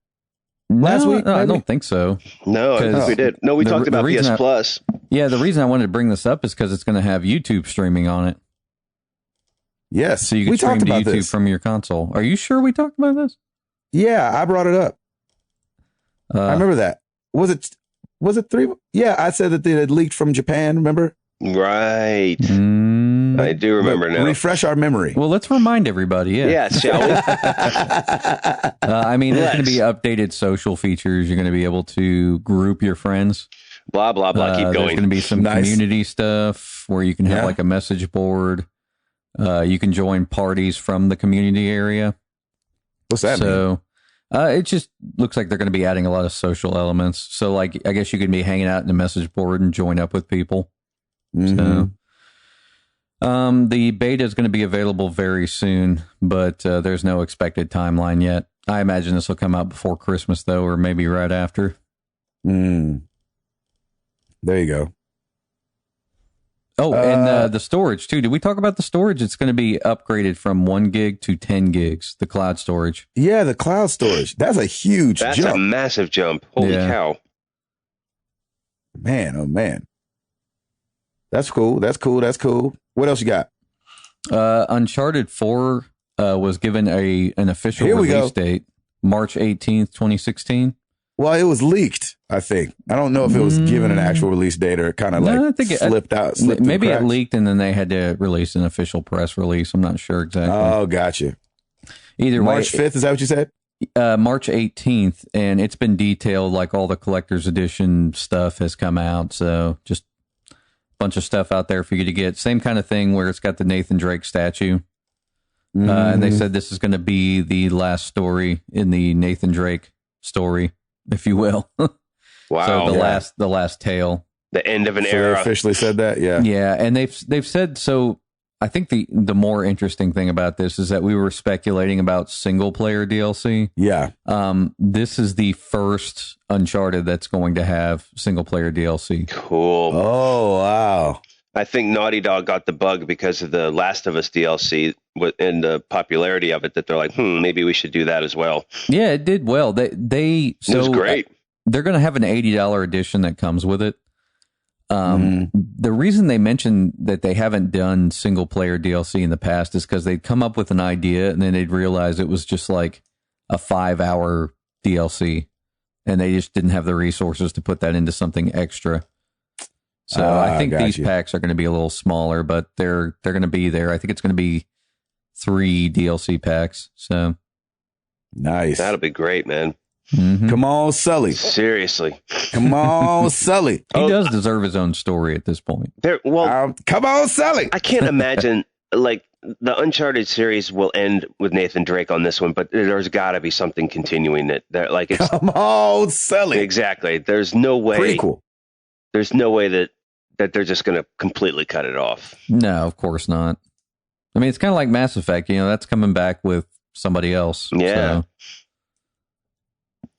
last week? No, I don't think so. No, I think we did. No, we talked about PS Plus. Yeah, the reason I wanted to bring this up is because it's going to have YouTube streaming on it. Yes. So you can stream to YouTube from your console. Are you sure we talked about this? Yeah, I brought it up. I remember that. Was it 3? Yeah, I said that they had leaked from Japan, remember? Right. I do remember now. Refresh our memory. Well, let's remind everybody. Yeah, shall we? I mean, there's going to be updated social features. You're going to be able to group your friends. Blah, blah, blah. Keep going. There's going to be some community stuff where you can have like a message board. You can join parties from the community area. What's that mean? It just looks like they're going to be adding a lot of social elements. So, like, I guess you could be hanging out in the message board and join up with people. Mhm. So, the beta is going to be available very soon, but there's no expected timeline yet. I imagine this will come out before Christmas, though, or maybe right after. There you go. Oh, and the storage, too. Did we talk about the storage? It's going to be upgraded from 1 gig to 10 gigs, the cloud storage. Yeah, the cloud storage. That's a huge That's jump. a massive jump. Holy cow. Man, oh, man. That's cool. That's cool. That's cool. What else you got? Uncharted 4 was given an official release date, March 18th, 2016. Well, it was leaked, I think. I don't know if it was given an actual release date or it kind of slipped out. Maybe it leaked and then they had to release an official press release. I'm not sure exactly. Oh, gotcha. Either way. March 5th, is that what you said? March 18th, and it's been detailed, like all the collector's edition stuff has come out. So just a bunch of stuff out there for you to get. Same kind of thing where it's got the Nathan Drake statue. And they said this is going to be the last story in the Nathan Drake story, if you will. Wow. So the last tale. The end of an era. They officially said that, yeah. Yeah, and they've said so. I think the more interesting thing about this is that we were speculating about single player DLC. Yeah. This is the first Uncharted that's going to have single player DLC. Cool. Oh, wow. I think Naughty Dog got the bug because of the Last of Us DLC and the popularity of it that they're like, maybe we should do that as well. Yeah, it did well. It was great. They're going to have an $80 edition that comes with it. The reason they mentioned that they haven't done single player DLC in the past is because they'd come up with an idea and then they'd realize it was just like a 5-hour DLC and they just didn't have the resources to put that into something extra. So I think these packs are going to be a little smaller, but they're going to be there. I think it's going to be 3 DLC packs. So nice. That'll be great, man. Mm-hmm. Come on, Sully. Seriously. Come on, Sully. He does deserve his own story at this point. Come on, Sully. I can't imagine, like, the Uncharted series will end with Nathan Drake on this one, but there's got to be something continuing it. Like, it's, come on, Sully. Exactly. There's no way. Prequel. There's no way that they're just going to completely cut it off. No, of course not. I mean, it's kind of like Mass Effect. That's coming back with somebody else. Yeah. So.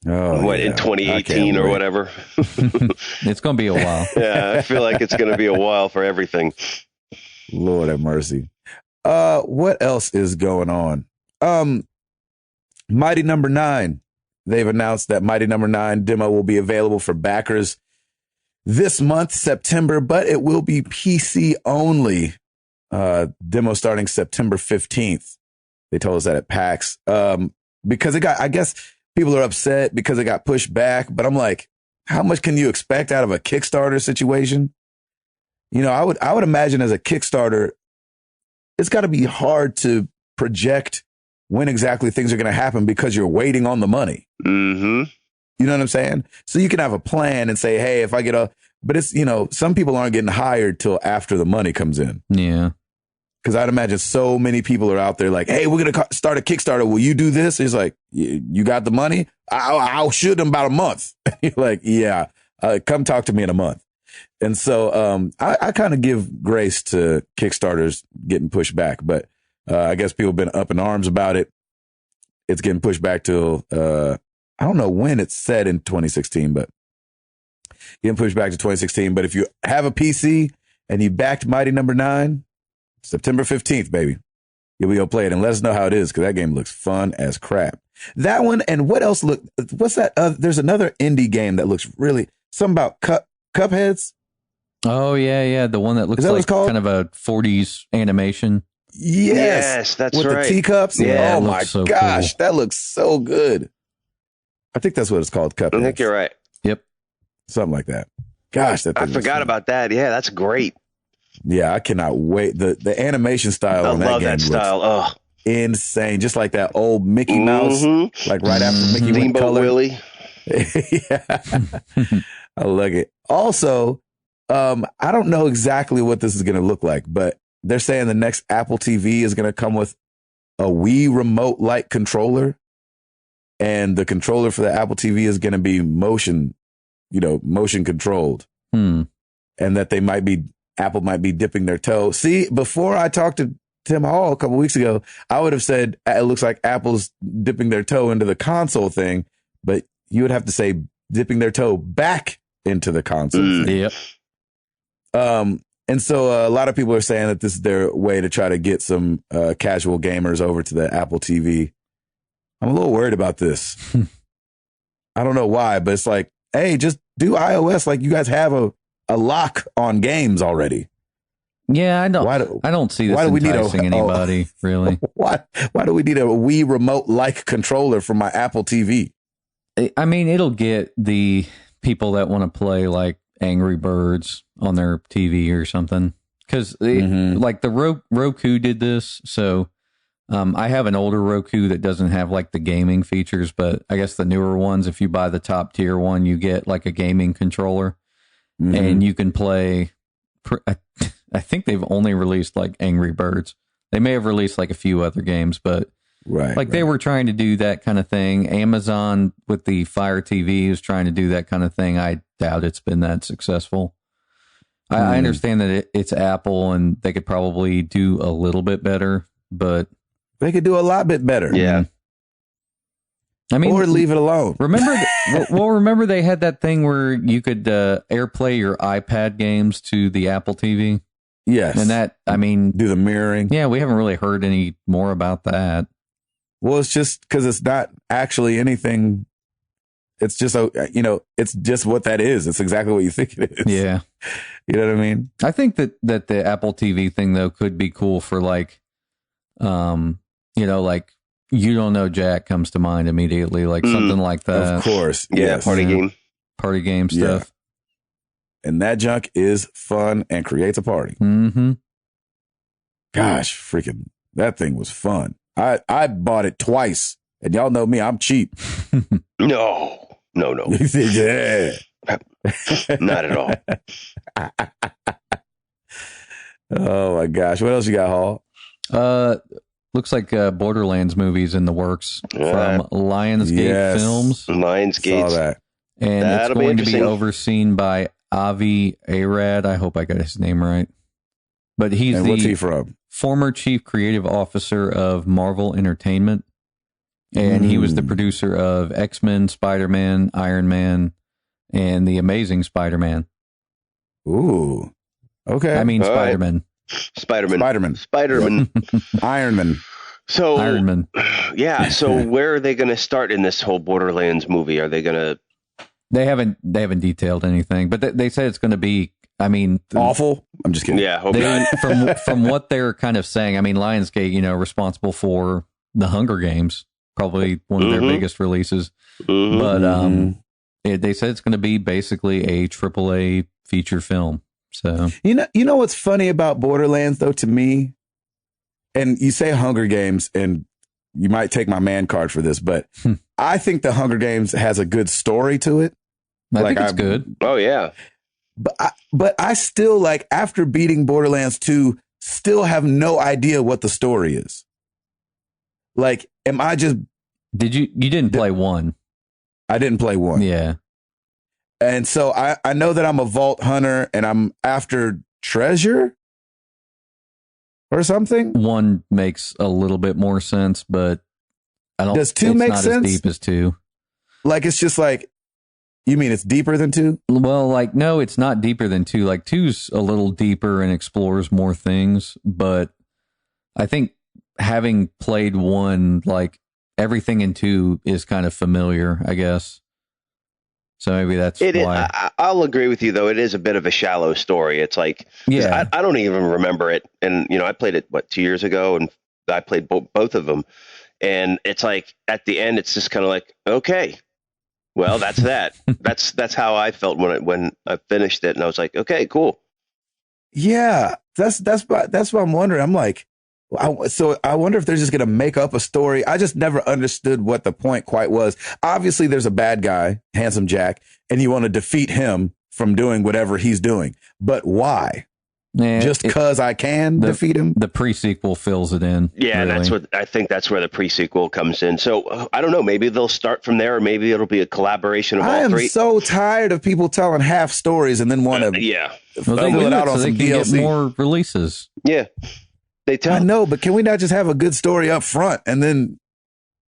Oh, in 2018 or whatever? It's going to be a while. Yeah, I feel like it's going to be a while for everything. Lord have mercy. What else is going on? Mighty Number 9. They've announced that Mighty Number 9 demo will be available for backers this month, September, but it will be PC only. Demo starting September 15th. They told us that at PAX. Because I guess people are upset because it got pushed back, but I'm like, how much can you expect out of a Kickstarter situation? I would imagine as a Kickstarter, it's got to be hard to project when exactly things are going to happen because you're waiting on the money. Mm-hmm. You know what I'm saying? So you can have a plan and say, hey, if I get but it's, some people aren't getting hired till after the money comes in. Yeah. Because I'd imagine so many people are out there like, hey, we're going to start a Kickstarter. Will you do this? It's like, you got the money? I'll shoot them about a month. You're like, yeah, come talk to me in a month. And so I kind of give grace to Kickstarters getting pushed back. But I guess people have been up in arms about it. It's getting pushed back till, I don't know when it's said in 2016, but getting pushed back to 2016. But if you have a PC and you backed Mighty Number 9, September 15th, baby. Here we go play it and let us know how it is because that game looks fun as crap. That one and what else what's that? There's another indie game that looks really, something about Cupheads. Oh, yeah. The one that looks like kind of a 40s animation. Yes, that's with right. With the teacups. Yeah, oh my so gosh, cool. that looks so good. I think that's what it's called, Cupheads. I think you're right. Yep. Something like that. Gosh, I forgot about that. Yeah, that's great. Yeah, I cannot wait. The animation style on that game. I love that style. Oh, insane. Just like that old Mickey Mouse, like right after Mickey went color. Willie. Yeah. I like it. Also, I don't know exactly what this is going to look like, but they're saying the next Apple TV is going to come with a Wii remote-like controller. and the controller for the Apple TV is going to be motion controlled. And that Apple might be dipping their toe. See, before I talked to Tim Hall a couple weeks ago, I would have said it looks like Apple's dipping their toe into the console thing, but you would have to say dipping their toe back into the console thing. Yep. And so a lot of people are saying that this is their way to try to get some casual gamers over to the Apple TV. I'm a little worried about this. I don't know why, but it's like, hey, just do iOS like you guys have a lock on games already. Yeah, I don't see this enticing anybody, really. Why do we need a Wii remote-like controller for my Apple TV? I mean, it'll get the people that want to play like Angry Birds on their TV or something. Because like the Roku did this. So I have an older Roku that doesn't have like the gaming features, but I guess the newer ones, if you buy the top tier one, you get like a gaming controller and you can play. I think they've only released like Angry Birds. They may have released like a few other games, but they were trying to do that kind of thing. Amazon with the Fire TV is trying to do that kind of thing. I doubt it's been that successful. I understand that it's Apple and they could probably do a little bit better, but they could do a lot bit better. Yeah. I mean, or leave it alone. Remember they had that thing where you could AirPlay your iPad games to the Apple TV. Yes. And that, I mean, do the mirroring. Yeah. We haven't really heard any more about that. Well, it's just because it's not actually anything. It's just, it's just what that is. It's exactly what you think it is. Yeah. You know what I mean? I think that the Apple TV thing, though, could be cool for like, like You Don't Know Jack comes to mind immediately, like something like that. Of course. Yeah. Yes. Party game stuff. And that junk is fun and creates a party. Mm-hmm. Gosh, freaking, that thing was fun. I bought it twice. And y'all know me, I'm cheap. No. Yeah. Not at all. Oh my gosh. What else you got, Hall? Looks like Borderlands movies in the works from Lionsgate Films. Lionsgate. Saw that. And it's going to be overseen by Avi Arad. I hope I got his name right. But what's he from? Former chief creative officer of Marvel Entertainment. And he was the producer of X-Men, Spider-Man, Iron Man, and The Amazing Spider-Man. Ooh. Okay. I mean, Spider-Man. Spider-Man. Iron Man. So, Iron Man. Yeah. So where are they going to start in this whole Borderlands movie? Are they going to... They haven't detailed anything, but they said it's going to be, I mean... awful? I'm just kidding. Yeah. From what they're kind of saying, I mean, Lionsgate, responsible for the Hunger Games, probably one of their biggest releases. But they said it's going to be basically a AAA feature film. So you know what's funny about Borderlands though to me, and you say Hunger Games, and you might take my man card for this, but I think the Hunger Games has a good story to it. I think it's good. Oh yeah, but I still like after beating Borderlands 2, still have no idea what the story is. Like, am I just? You didn't play 1? I didn't play 1. Yeah. And so I know that I'm a vault hunter and I'm after treasure or something. 1 makes a little bit more sense, but I don't. Does 2 make sense? Not as deep as 2. Like, it's just like, you mean it's deeper than 2? Well, like, no, it's not deeper than 2. Like 2's a little deeper and explores more things, but I think having played 1, like everything in 2 is kind of familiar, I guess. So maybe that's why. I'll agree with you, though. It is a bit of a shallow story. It's like, I don't even remember it. And, I played it, 2 years ago, and I played both of them. And it's like, at the end, it's just kind of like, okay, well, that's that. that's how I felt when I finished it. And I was like, okay, cool. Yeah, that's what I'm wondering. I'm like, so I wonder if they're just going to make up a story. I just never understood what the point quite was. Obviously, there's a bad guy, Handsome Jack, and you want to defeat him from doing whatever he's doing. But why? just because I can defeat him. The pre-sequel fills it in. Yeah, really. and I think that's where the pre-sequel comes in. So I don't know. Maybe they'll start from there, or maybe it'll be a collaboration of all three. I am so tired of people telling half stories and then want to fill it out on so some they can DLC. get more releases. Yeah, they tell. I know, but can we not just have a good story up front and then,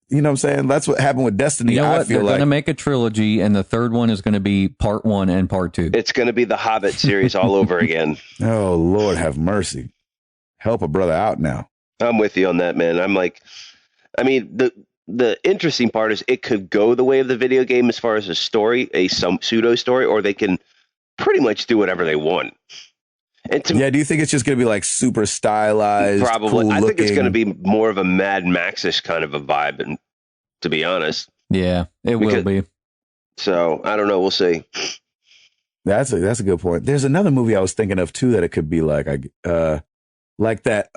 you know what I'm saying? That's what happened with Destiny. You know what? I feel They're like going to make a trilogy, and the third one is going to be part 1 and part 2. It's going to be the Hobbit series all over again. Oh, Lord have mercy. Help a brother out now. I'm with you on that, man. I'm like, I mean, the interesting part is it could go the way of the video game as far as a story, some pseudo story, or they can pretty much do whatever they want. And do you think it's just going to be like super stylized? Probably. Cool I think it's looking? going to be more of a Mad Max-ish kind of a vibe, and to be honest. Yeah, it will be. So I don't know. We'll see. That's a good point. There's another movie I was thinking of too that it could be like that.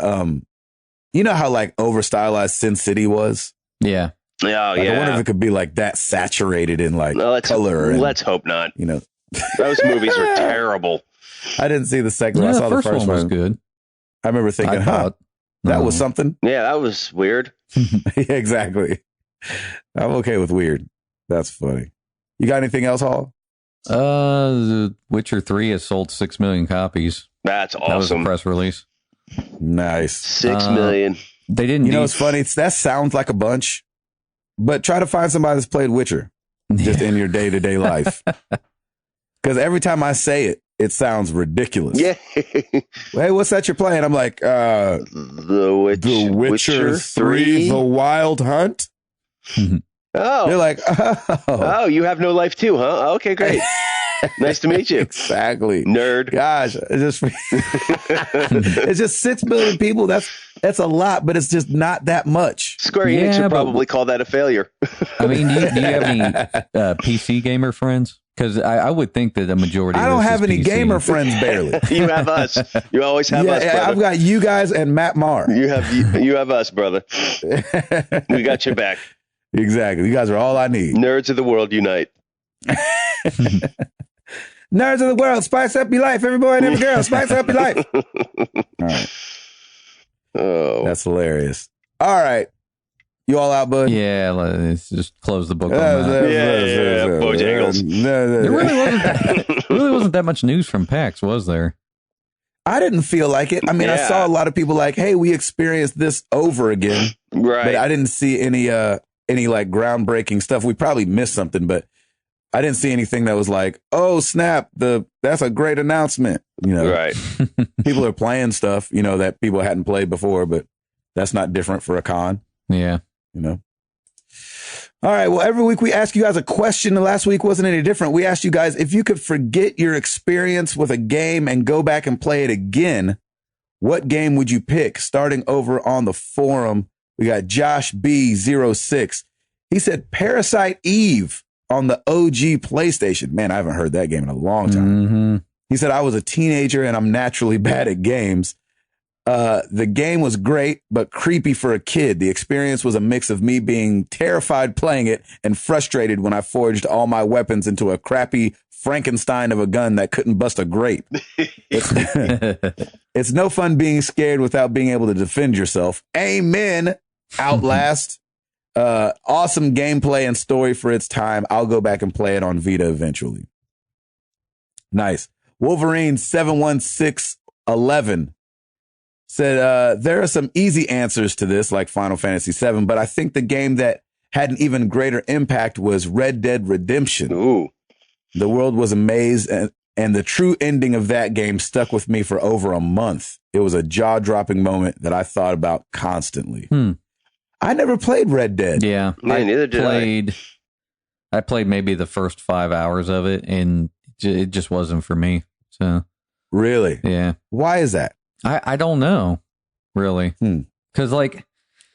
You know how like over stylized Sin City was? Yeah. Oh, yeah. I wonder if it could be like that saturated in like color. Let's hope not. You know, those movies are terrible. I didn't see the second one. I saw the first one. Was good. I remember thinking, that was something. Yeah, that was weird. Yeah, exactly. I'm okay with weird. That's funny. You got anything else, Hall? The Witcher 3 has sold 6 million copies. That's awesome. That was a press release. Nice. 6 million. They didn't. You know, it's funny. That sounds like a bunch, but try to find somebody that's played Witcher just in your day-to-day life. Because every time I say it, it sounds ridiculous. Yeah. Hey, what's that you're playing? I'm like, The Witcher 3, The Wild Hunt. Oh. They're like, oh, you have no life too, huh? Okay, great. Nice to meet you. Exactly. Nerd. Gosh, it's just 6 million people. That's a lot, but it's just not that much. Square Enix would probably call that a failure. I mean, do you have any PC gamer friends? Because I would think that the majority I don't have any PC. gamer friends, barely. You have us. You always have us, brother. I've got you guys and Matt Marr. You have us, brother. We got your back. Exactly. You guys are all I need. Nerds of the world unite. Nerds of the world, spice up your life. Every boy and every girl, spice up your life. All right. Oh. That's hilarious. All right. You all out, bud? Yeah, let's just close the book on that. Yeah, Bojangles. There really wasn't that much news from PAX, was there? I didn't feel like it. I mean, I saw a lot of people like, hey, we experienced this over again. Right. But I didn't see any like groundbreaking stuff. We probably missed something, but I didn't see anything that was like, oh, snap, that's a great announcement. You know, right. People are playing stuff, you know, that people hadn't played before, but that's not different for a con. Yeah. You know? All right. Well, every week we ask you guys a question. The last week wasn't any different. We asked you guys if you could forget your experience with a game and go back and play it again, what game would you pick? Starting over on the forum, we got Josh B06. He said Parasite Eve on the OG PlayStation. Man, I haven't heard that game in a long time. Mm-hmm. He said, I was a teenager and I'm naturally bad at games. The game was great, but creepy for a kid. The experience was a mix of me being terrified playing it and frustrated when I forged all my weapons into a crappy Frankenstein of a gun that couldn't bust a grape. It's no fun being scared without being able to defend yourself. Amen. Outlast. Awesome gameplay and story for its time. I'll go back and play it on Vita eventually. Nice. Wolverine 71611 said, there are some easy answers to this, like Final Fantasy VII, but I think the game that had an even greater impact was Red Dead Redemption. Ooh. The world was amazed, and the true ending of that game stuck with me for over a month. It was a jaw-dropping moment that I thought about constantly. I never played Red Dead. Yeah. Neither did I played maybe the first 5 hours of it, and it just wasn't for me. So Really? Yeah. Why is that? I don't know, really. Because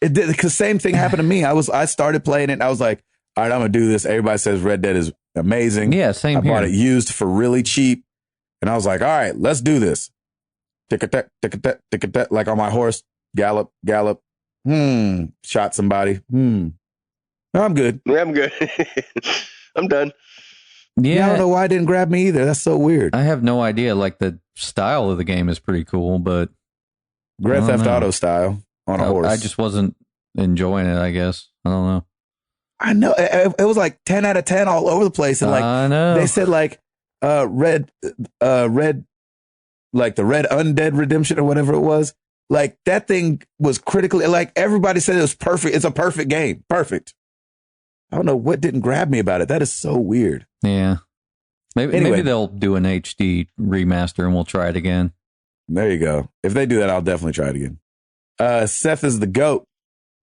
because same thing happened to me. I started playing it and I was like, all right, I'm gonna do this. Everybody says Red Dead is amazing. Yeah, same here. I bought it used for really cheap, and I was like, all right, let's do this. Tick-a-tack, tick-a-tack, tick-a-tack, like on my horse, gallop, gallop. Shot somebody. No, I'm good. Yeah, I'm good. I'm done. Yeah, I don't know why it didn't grab me either. That's so weird. I have no idea. Like, the style of the game is pretty cool, but Grand Theft Auto style on a horse. I just wasn't enjoying it, I guess. I don't know. I know it was like 10 out of 10 all over the place, and like I know. they said like red like the Red Undead Redemption or whatever it was. Like that thing was critically, like everybody said it was perfect. It's a perfect game. Perfect. I don't know what didn't grab me about it. That is so weird. Yeah. Maybe they'll do an HD remaster and we'll try it again. There you go. If they do that, I'll definitely try it again. Seth is the GOAT.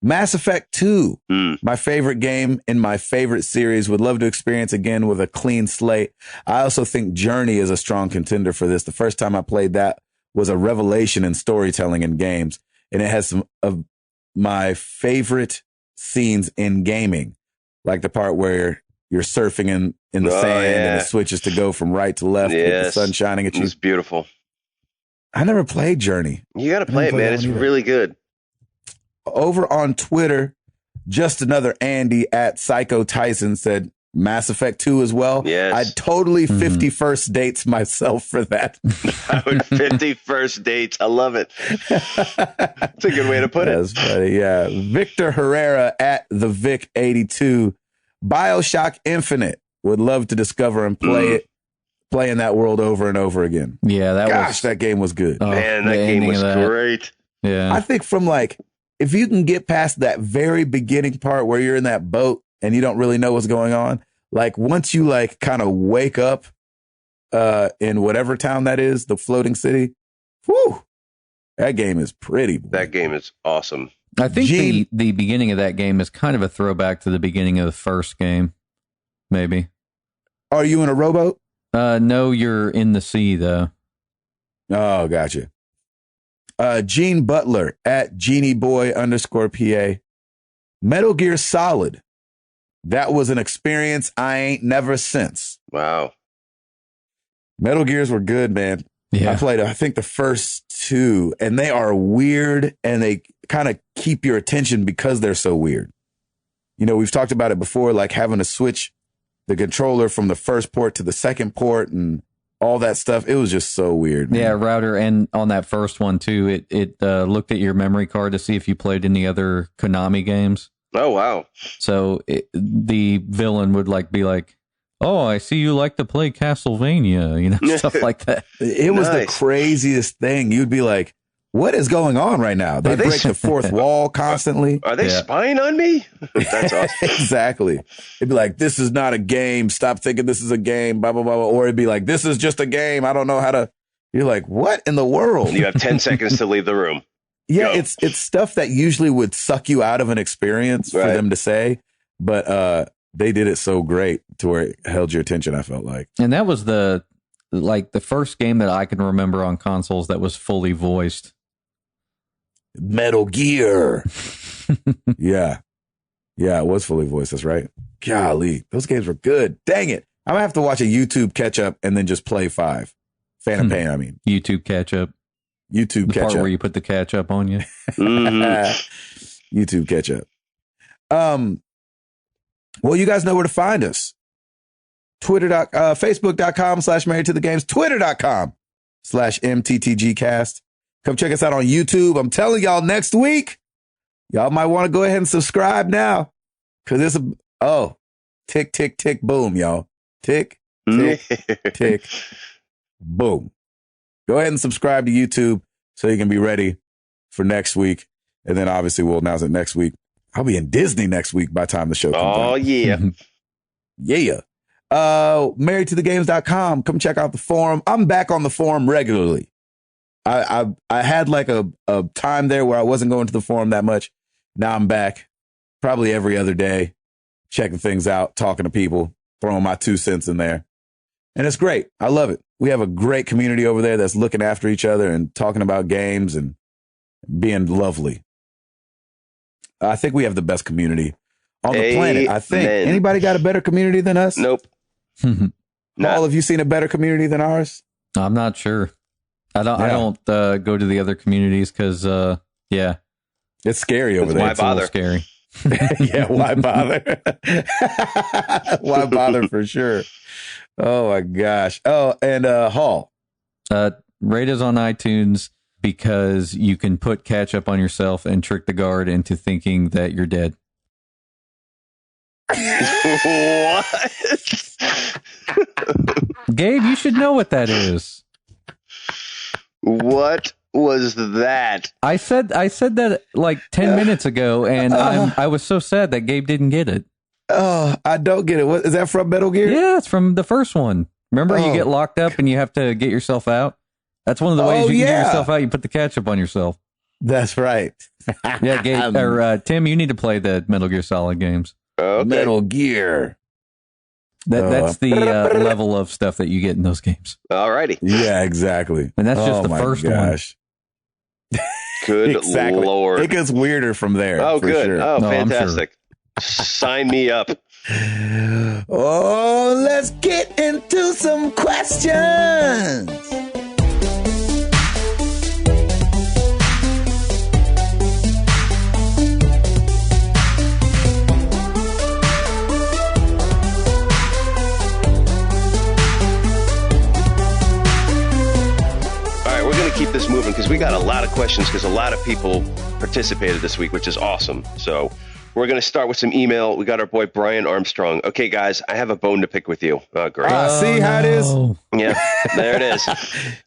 Mass Effect 2, my favorite game in my favorite series. Would love to experience again with a clean slate. I also think Journey is a strong contender for this. The first time I played that was a revelation in storytelling in games, and it has some of my favorite scenes in gaming, like the part where you're surfing in the sand and it switches to go from right to left with the sun shining at you. It's beautiful. I never played Journey. You got to play it, man. It's really good. Over on Twitter, just another Andy at Psycho Tyson said Mass Effect 2 as well. Yes. I'd totally 51st dates myself for that. I would 51st dates. I love it. That's a good way to put it. That's funny. Yeah. Victor Herrera at the Vic82. BioShock Infinite. Would love to discover and playing that world over and over again. Yeah, that game was good. Man, that game was great. Yeah. I think from like, if you can get past that very beginning part where you're in that boat and you don't really know what's going on, like once you like kind of wake up in whatever town that is, the floating city, whew, that game is pretty. That game is awesome. I think the beginning of that game is kind of a throwback to the beginning of the first game, maybe. Are you in a rowboat? No, you're in the sea, though. Oh, gotcha. Gene Butler at GenieBoy_PA. Metal Gear Solid. That was an experience I ain't never since. Wow. Metal Gears were good, man. Yeah. I played, I think, the first two, and they are weird, and they kind of keep your attention because they're so weird. You know, we've talked about it before, like having to switch the controller from the first port to the second port and all that stuff. It was just so weird, man. Yeah, router. And on that first one, too, it looked at your memory card to see if you played any other Konami games. Oh, wow. So the villain would be like, oh, I see you like to play Castlevania, stuff like that. It was the craziest thing. You'd be like, what is going on right now? They break the fourth wall constantly. Are they spying on me? That's awesome. Exactly. It'd be like, this is not a game. Stop thinking this is a game, blah, blah, blah, blah. Or it'd be like, this is just a game. I don't know how to. You're like, what in the world? You have 10 seconds to leave the room. Yeah, it's stuff that usually would suck you out of an experience for them to say. But they did it so great to where it held your attention, I felt like. And that was the first game that I can remember on consoles that was fully voiced. Metal Gear. Yeah, it was fully voiced. That's right. Golly, those games were good. Dang it. I'm going to have to watch a YouTube catch up and then just play 5. Phantom Pain, I mean. YouTube catch up. YouTube the catch part up. where you put the catch up on you. YouTube catch up. Well, you guys know where to find us. Facebook.com/married to the games, Twitter.com/MTTGcast. Come check us out on YouTube. I'm telling y'all, next week, y'all might want to go ahead and subscribe now. Cause it's tick, tick, tick, boom, y'all. Tick, tick, tick, boom. Go ahead and subscribe to YouTube so you can be ready for next week. And then obviously we'll announce it next week. I'll be in Disney next week by the time the show comes out. Oh, yeah. Yeah. marriedtothegames.com. Come check out the forum. I'm back on the forum regularly. I had like a time there where I wasn't going to the forum that much. Now I'm back probably every other day, checking things out, talking to people, throwing my 2 cents in there. And it's great. I love it. We have a great community over there that's looking after each other and talking about games and being lovely. I think we have the best community on the planet. I think. Anybody got a better community than us? Nope. Paul, have you seen a better community than ours? I'm not sure. I don't go to the other communities because, it's scary over there. Why bother? It's a little scary. Yeah, why bother? Why bother for sure? Oh my gosh. Oh, and Hall. Rate us on iTunes because you can put ketchup on yourself and trick the guard into thinking that you're dead. What? Gabe, you should know what that is. What was that? I said that like 10 minutes ago, and I was so sad that Gabe didn't get it. Oh, I don't get it. What is that from Metal Gear? Yeah, it's from the first one. Remember, you get locked up and you have to get yourself out? That's one of the ways you can get yourself out. You put the ketchup on yourself. That's right. Yeah, Gabe, or Tim, you need to play the Metal Gear Solid games. Okay. Metal Gear. That's the level of stuff that you get in those games. Alrighty. Yeah, exactly. And that's just the first one. Good exactly. Lord. It gets weirder from there. Oh, good. Sure. Oh, fantastic. Sign me up. Oh, let's get into some questions. Keep this moving because we got a lot of questions because a lot of people participated this week, which is awesome. So we're going to start with some email. We got our boy Brian Armstrong. Okay, guys, I have a bone to pick with you. Oh, great. See how it is? Yeah, there it is.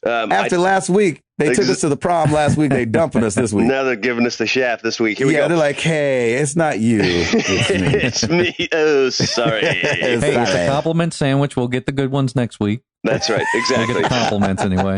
After last week, they took us to the prom last week. They dumping us this week. Now they're giving us the shaft this week. Here we go. They're like, hey, it's not you. It's me. Oh, sorry. Hey, it's a compliment sandwich. We'll get the good ones next week. That's right. Exactly. We'll get the compliments anyway.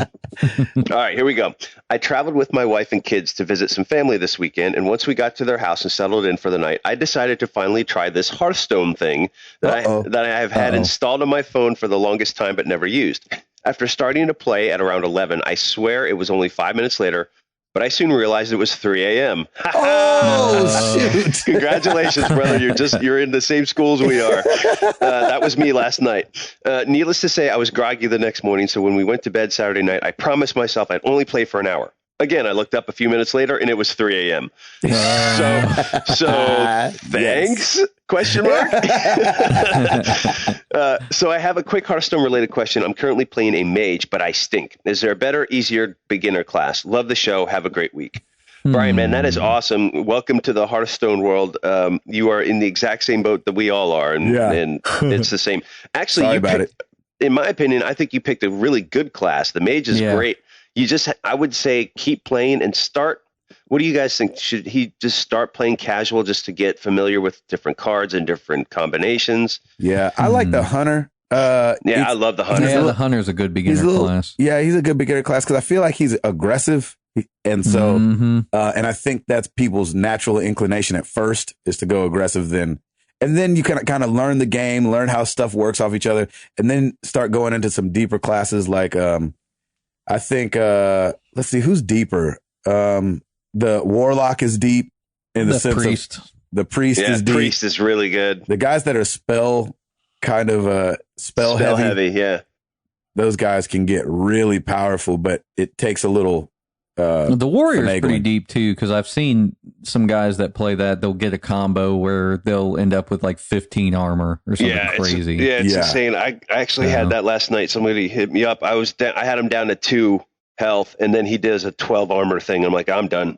All right, here we go. I traveled with my wife and kids to visit some family this weekend, and once we got to their house and settled in for the night, I decided to finally try this Hearthstone thing that I have had installed on my phone for the longest time but never used. After starting to play at around 11, I swear it was only 5 minutes later, but I soon realized it was 3 a.m. Oh, shoot. Congratulations, brother. You're in the same school as we are. That was me last night. Needless to say, I was groggy the next morning, so when we went to bed Saturday night, I promised myself I'd only play for an hour. Again, I looked up a few minutes later, and it was 3 a.m. So thanks? Yes. Question mark? So I have a quick Hearthstone-related question. I'm currently playing a mage, but I stink. Is there a better, easier beginner class? Love the show. Have a great week. Brian, man, that is awesome. Welcome to the Hearthstone world. You are in the exact same boat that we all are, and it's the same. Actually, in my opinion, I think you picked a really good class. The mage is great. I would say keep playing and start. What do you guys think? Should he just start playing casual just to get familiar with different cards and different combinations? Yeah, I like the hunter. I love the hunter. Yeah, the hunter's a good beginner class. Yeah, he's a good beginner class because I feel like he's aggressive. And so, and I think that's people's natural inclination at first is to go aggressive and then you can kind of learn the game, learn how stuff works off each other, and then start going into some deeper classes like, I think, let's see, who's deeper? The warlock is deep in the sense priest. Of the priest is deep. Priest is really good. The guys that are spell heavy. Yeah. Those guys can get really powerful, but it takes a little, the warrior's pretty deep too, because I've seen some guys that play that. They'll get a combo where they'll end up with like 15 armor or something crazy. It's insane. I actually had that last night. Somebody hit me up. I had him down to 2 health, and then he does a 12 armor thing. I'm like, I'm done.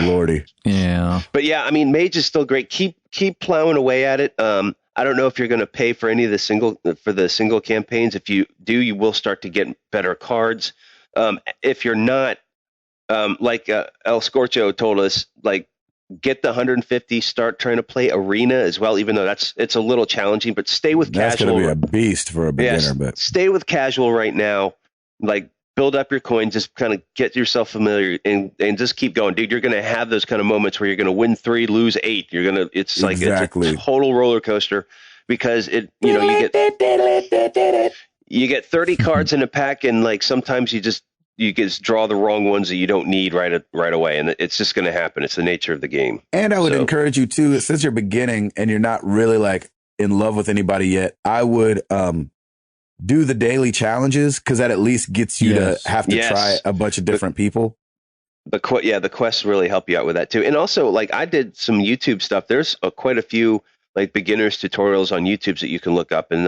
Lordy. Yeah. But yeah, I mean, mage is still great. Keep plowing away at it. I don't know if you're going to pay for any of the single campaigns. If you do, you will start to get better cards. If you're not, like El Scorcho told us, like get the 150, start trying to play arena as well, even though it's a little challenging, but stay with casual. That's going to be a beast for a beginner. Yes, but stay with casual right now. Like build up your coins, just kind of get yourself familiar and just keep going, dude. You're going to have those kind of moments where you're going to win 3, lose 8. It's like it's a total roller coaster because you get 30 cards in a pack, and like sometimes you just draw the wrong ones that you don't need right away, and it's just going to happen. It's the nature of the game. And I would encourage you too, since you're beginning and you're not really like in love with anybody yet, I would do the daily challenges, because that at least gets you to have to try a bunch of different people. The quests really help you out with that too. And also, like, I did some YouTube stuff. There's quite a few like beginners tutorials on YouTube that you can look up, and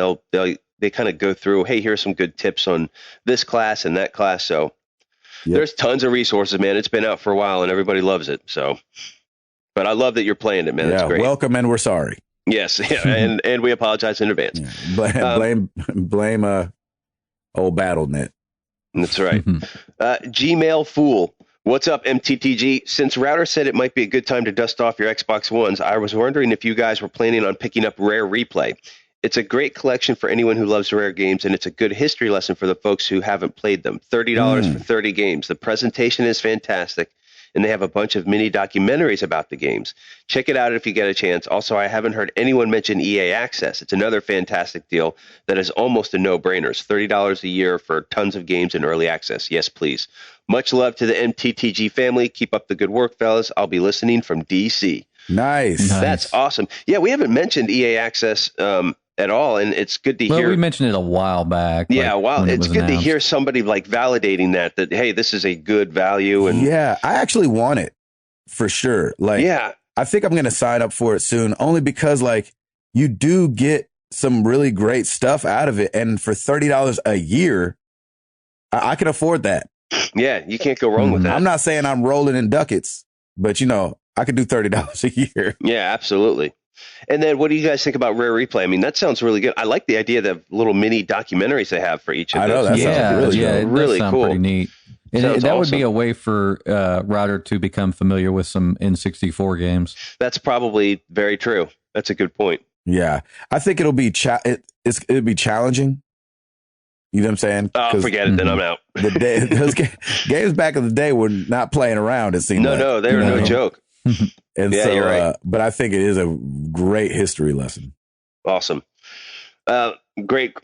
they kind of go through, hey, here's some good tips on this class and that class. So there's tons of resources, man. It's been out for a while and everybody loves it. So, but I love that you're playing it, man. That's great. Welcome, and we're sorry. Yes, and we apologize in advance. Blame old BattleNet. That's right. Gmail Fool. What's up, MTTG? Since Router said it might be a good time to dust off your Xbox Ones, I was wondering if you guys were planning on picking up Rare Replay. It's a great collection for anyone who loves rare games, and it's a good history lesson for the folks who haven't played them. $30 for 30 games. The presentation is fantastic, and they have a bunch of mini documentaries about the games. Check it out if you get a chance. Also, I haven't heard anyone mention EA Access. It's another fantastic deal that is almost a no-brainer. It's $30 a year for tons of games in early access. Yes, please. Much love to the MTTG family. Keep up the good work, fellas. I'll be listening from DC. Nice. That's awesome. Yeah, we haven't mentioned EA Access at all, and it's good to hear. We mentioned it a while back. Yeah, it's good to hear somebody like validating that hey, this is a good value. And yeah, I actually want it for sure. Like, yeah, I think I'm going to sign up for it soon, only because like you do get some really great stuff out of it, and for $30 a year, I can afford that. Yeah, you can't go wrong with that. I'm not saying I'm rolling in ducats, but you know, I could do $30 a year. Yeah, absolutely. And then what do you guys think about Rare Replay? I mean, that sounds really good. I like the idea of the little mini documentaries they have for each of those. That sounds really cool. Pretty neat. And that would be awesome. a way for Router to become familiar with some N64 games. That's probably very true. That's a good point. Yeah. I think it'll be it'll be challenging. You know what I'm saying? Oh, forget it. Then I'm out. Those games back in the day were not playing around, it seemed like. No, they were no joke. And yeah, so, you're right. But I think it is a great history lesson. Awesome. Great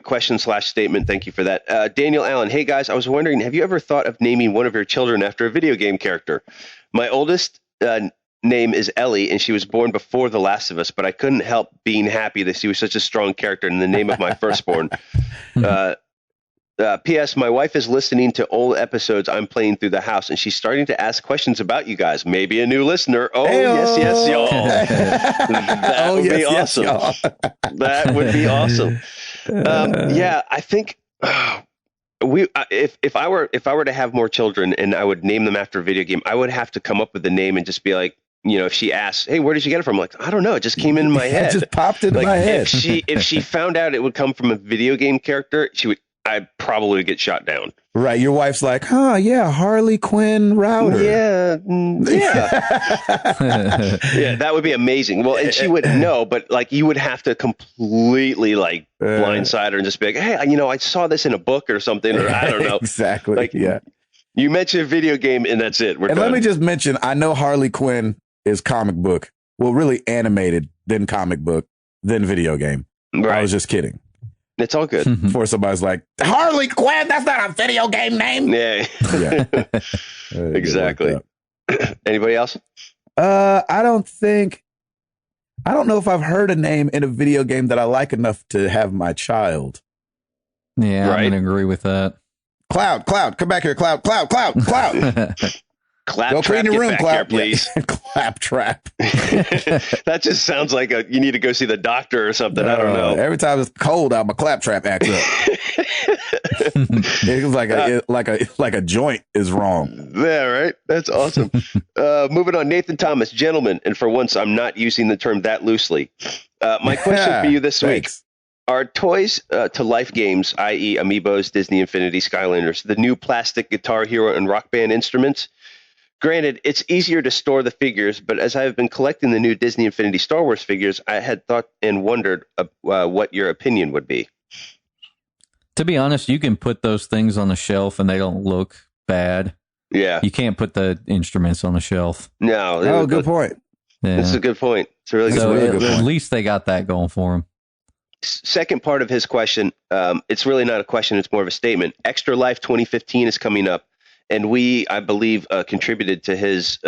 question / statement. Thank you for that. Daniel Allen. Hey guys, I was wondering, have you ever thought of naming one of your children after a video game character? My oldest name is Ellie, and she was born before The Last of Us, but I couldn't help being happy that she was such a strong character in the name of my firstborn. P.S. My wife is listening to old episodes I'm playing through the house, and she's starting to ask questions about you guys. Maybe a new listener. Oh, Hey-o. yes, y'all. That would be awesome. That would be awesome. Yeah, I think if I were to have more children and I would name them after a video game, I would have to come up with a name and just be like, you know, if she asks, hey, where did you get it from? I'm like, I don't know. It just came in my head. It just popped into my head. If she found out it would come from a video game character, I'd probably get shot down. Right. Your wife's like, yeah, Harley Quinn Router. Yeah. Yeah, that would be amazing. Well, and she wouldn't know, but like you would have to completely like blindside her and just be like, hey, you know, I saw this in a book or something, or I don't know. Exactly. Like, yeah. You mentioned a video game and that's it. We're done. Let me just mention, I know Harley Quinn is comic book. Well, really animated, then comic book, then video game. Right. I was just kidding. It's all good. Before somebody's like, Harley Quinn, that's not a video game name. Yeah. Exactly. Anybody else? I don't know if I've heard a name in a video game that I like enough to have my child. Yeah, right? I'm going to agree with that. Cloud, come back here, Cloud. Go clean your room, Cloud, please. Claptrap. That just sounds like you need to go see the doctor or something. I don't know. Every time it's cold out, my Claptrap acts up. It was like a joint is wrong. Yeah, right. That's awesome. Moving on, Nathan Thomas, gentlemen, and for once, I'm not using the term that loosely. My question for you this week: are toys to life games, i.e., Amiibos, Disney Infinity, Skylanders, the new plastic Guitar Hero and Rock Band instruments? Granted, it's easier to store the figures, but as I have been collecting the new Disney Infinity Star Wars figures, I had thought and wondered what your opinion would be. To be honest, you can put those things on the shelf and they don't look bad. Yeah. You can't put the instruments on the shelf. No. Oh, good point. Yeah. That's a good point. It's a really good point. At least they got that going for them. Second part of his question, it's really not a question, it's more of a statement. Extra Life 2015 is coming up. And I believe, contributed to his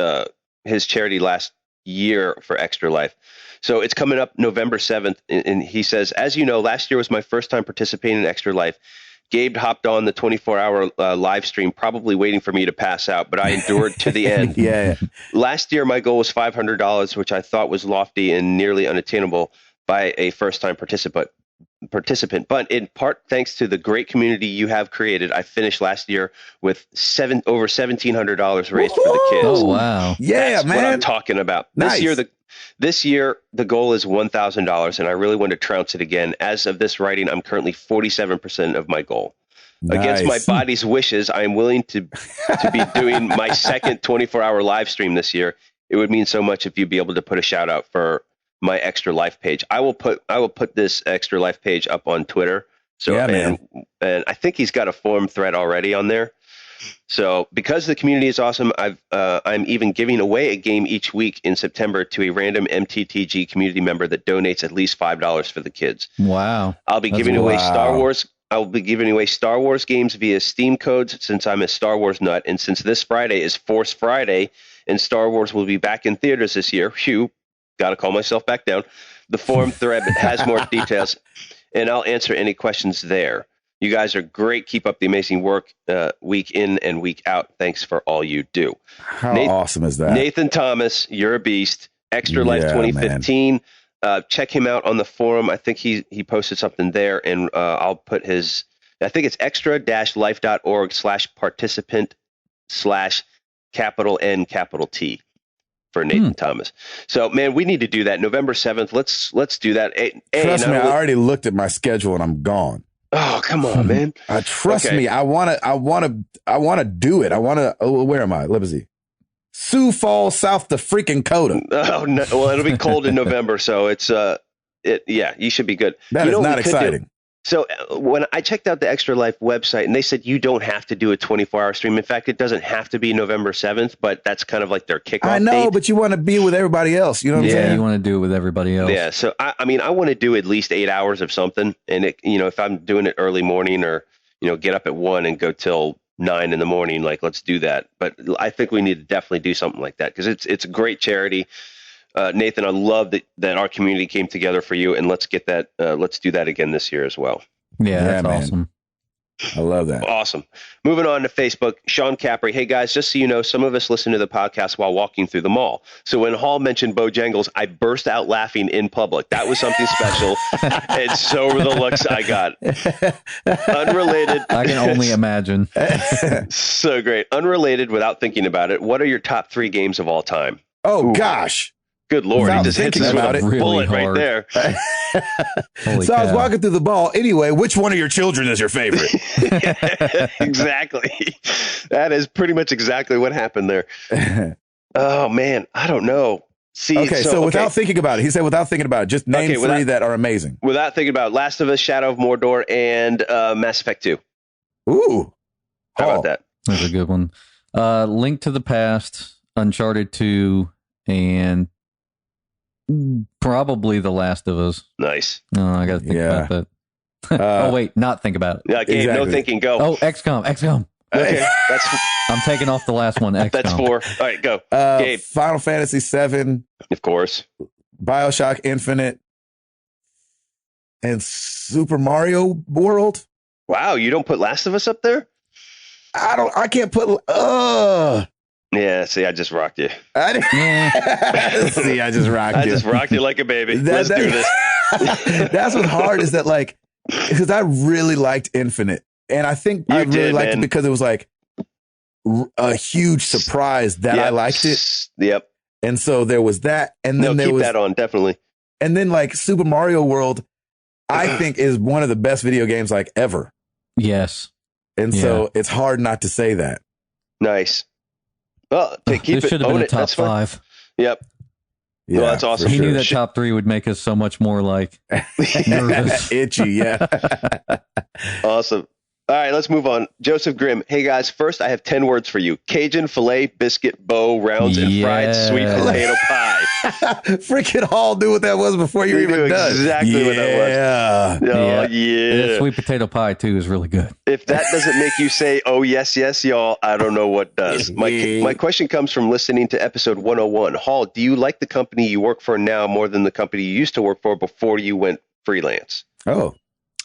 charity last year for Extra Life. So it's coming up November 7th. And he says, as you know, last year was my first time participating in Extra Life. Gabe hopped on the 24-hour live stream, probably waiting for me to pass out, but I endured to the end. Yeah. Last year, my goal was $500, which I thought was lofty and nearly unattainable by a first-time participant. participant, but in part thanks to the great community you have created, I finished last year with over $1,700 raised for the kids. Oh wow! Yeah, That's man. what I'm talking about. Nice. This year the goal is $1,000, and I really want to trounce it again. As of this writing, I'm currently 47% of my goal. Against my body's wishes, I am willing to be doing my second 24-hour live stream this year. It would mean so much if you'd be able to put a shout out for my Extra Life page. I will put this Extra Life page up on Twitter. So yeah, man. And I think he's got a forum thread already on there. So because the community is awesome, I'm even giving away a game each week in September to a random MTTG community member that donates at least $5 for the kids. Wow. I'll be giving away Star Wars games via Steam codes since I'm a Star Wars nut, and since this Friday is Force Friday and Star Wars will be back in theaters this year. Phew, got to calm myself back down. The forum thread has more details, and I'll answer any questions there. You guys are great. Keep up the amazing work week in and week out. Thanks for all you do. How awesome is that? Nathan Thomas, you're a beast. Extra Life 2015. Check him out on the forum. I think he posted something there, and I'll put his, I think it's extra-life.org/participant/N for Nathan Thomas. So, man, we need to do that. November 7th. Let's do that. Trust me, I already looked at my schedule and I'm gone. Oh, come on, man. Trust me. I want to do it. Where am I? Let me see. Sioux Falls, South Dakota. Oh, no. Well, it'll be cold in November. So it's, you should be good. That is not exciting. So when I checked out the Extra Life website, and they said you don't have to do a 24-hour stream. In fact, it doesn't have to be November 7th, but that's kind of like their kickoff I know, date. But you want to be with everybody else. You know what I'm saying? Yeah, you want to do it with everybody else. Yeah. So, I mean, I want to do at least 8 hours of something. And, if I'm doing it early morning or, get up at 1 and go till 9 in the morning, like, let's do that. But I think we need to definitely do something like that because it's a great charity. Nathan, I love that our community came together for you, and let's do that again this year as well. Yeah, that's awesome. I love that. Awesome. Moving on to Facebook, Sean Capri. Hey guys, just so you know, some of us listen to the podcast while walking through the mall. So when Hall mentioned Bojangles, I burst out laughing in public. That was something special. And so were the looks I got. Unrelated. I can only imagine. So great. Unrelated, without thinking about it, what are your top 3 games of all time? Oh, gosh. Good Lord. He just hits us with a bullet right there. So I was walking through the ball. Anyway, which one of your children is your favorite? Exactly. That is pretty much exactly what happened there. Oh, man. I don't know. See, okay, so without thinking about it, he said without thinking about it, just name 3 that are amazing. Without thinking about it, Last of Us, Shadow of Mordor, and Mass Effect 2. Ooh. How about that? That's a good one. Link to the Past, Uncharted 2, and probably The Last of Us. Nice. No, I got to think about that. Oh, wait, not think about it. Yeah, Gabe, exactly. No thinking, go. Oh, XCOM. Okay, I'm taking off the last one, XCOM. That's 4. All right, go. Gabe. Final Fantasy 7. Of course. BioShock Infinite. And Super Mario World. Wow, you don't put Last of Us up there? I can't put, Yeah, see, I just rocked you. See, I just rocked you. I just rocked you like a baby. Let's do this. That's what's hard is that, like, because I really liked Infinite. And I think I really liked it because it was like a huge surprise that I liked it. Yep. And so there was that. And then there was that on, definitely. And then, like, Super Mario World, I think is one of the best video games, like, ever. Yes. And so it's hard not to say that. Nice. Well, keep this should have been a top 5. Yep. Yeah, well, that's awesome. He knew that top 3 would make us so much more like nervous. Itchy, yeah. Awesome. All right, let's move on. Joseph Grimm. Hey, guys. First, I have 10 words for you. Cajun, filet, biscuit, bow, rounds, and fried sweet potato pie. Freaking Hall knew what that was before you even done. Exactly what that was. Oh, yeah. The sweet potato pie, too, is really good. If that doesn't make you say, oh, yes, yes, y'all, I don't know what does. My question comes from listening to episode 101. Hall, do you like the company you work for now more than the company you used to work for before you went freelance? Oh.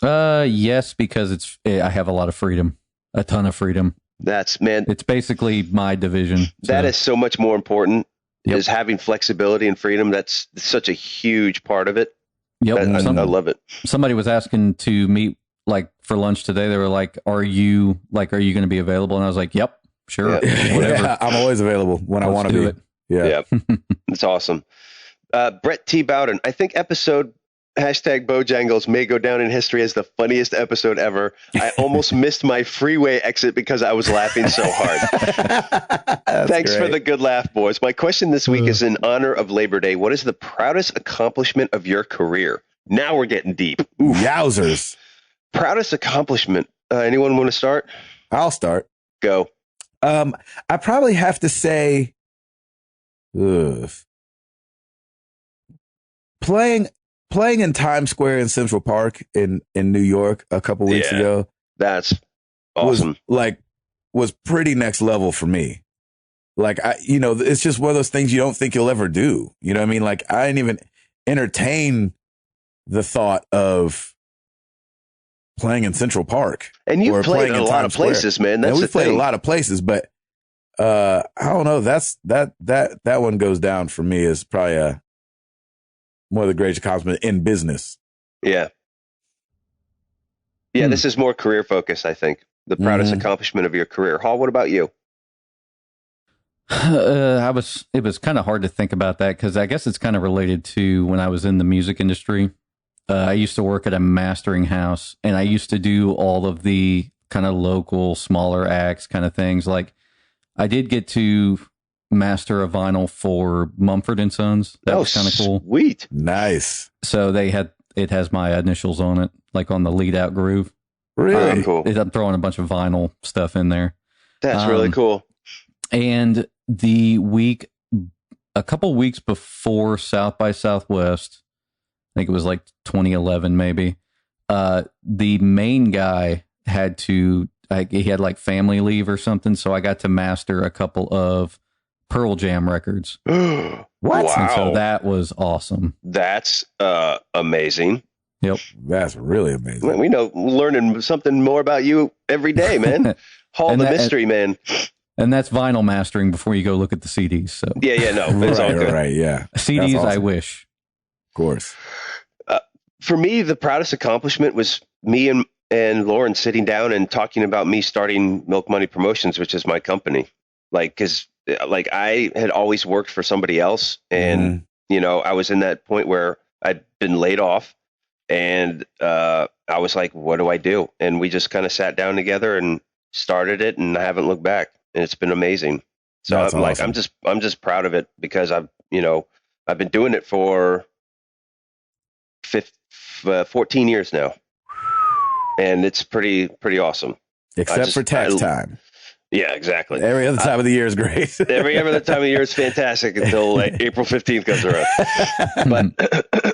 Yes, because I have a lot of freedom, a ton of freedom. It's basically my division. That is so much more important is having flexibility and freedom. That's such a huge part of it. Yep. I love it. Somebody was asking to meet like for lunch today. They were like, are you going to be available? And I was like, yep, sure. Yeah. Whatever. Yeah, I'm always available when I want to be. It. Yeah. It's awesome. Brett T. Bowden, I think episode #Bojangles may go down in history as the funniest episode ever. I almost missed my freeway exit because I was laughing so hard. Thanks for the good laugh, boys. My question this week is in honor of Labor Day. What is the proudest accomplishment of your career? Now we're getting deep. Oof. Yowzers. Proudest accomplishment. Anyone want to start? I'll start. Go. I probably have to say, playing in Times Square in Central Park in New York a couple weeks ago. That's awesome. Was pretty next level for me. Like, it's just one of those things you don't think you'll ever do. You know what I mean? Like, I didn't even entertain the thought of playing in Central Park. And you've played in a lot of places, man. That's we've played a lot of places, but I don't know. That one goes down for me as probably one of the greatest accomplishments in business. Yeah. Yeah, this is more career focused, I think. The proudest accomplishment of your career. Hall, what about you? It was kind of hard to think about that because I guess it's kind of related to when I was in the music industry. I used to work at a mastering house, and I used to do all of the kind of local, smaller acts kind of things. Like, I did get to master a vinyl for Mumford and Sons. That was kind of cool. Sweet. Nice. So it has my initials on it, like on the lead out groove. Really cool. I'm throwing a bunch of vinyl stuff in there. That's really cool. And a couple weeks before South by Southwest, I think it was like 2011 maybe, the main guy he had like family leave or something, so I got to master a couple of Pearl Jam records. What? Wow. And so that was awesome. That's amazing. Yep. That's really amazing. We know, learning something more about you every day, man. Hall the mystery, man. And that's vinyl mastering before you go look at the CDs. So Yeah, no, it's all good. Right, yeah. CDs, awesome. I wish. Of course. For me, the proudest accomplishment was me and Lauren sitting down and talking about me starting Milk Money Promotions, which is my company. Because I had always worked for somebody else, and I was in that point where I'd been laid off, and I was like, "What do I do?" And we just kind of sat down together and started it, and I haven't looked back, and it's been amazing. So That's awesome. I'm just proud of it because I've been doing it for 14 years now, and it's pretty awesome. Except for tax time. Yeah, exactly. Every other time of the year is great. Every other time of the year is fantastic until April 15th comes around.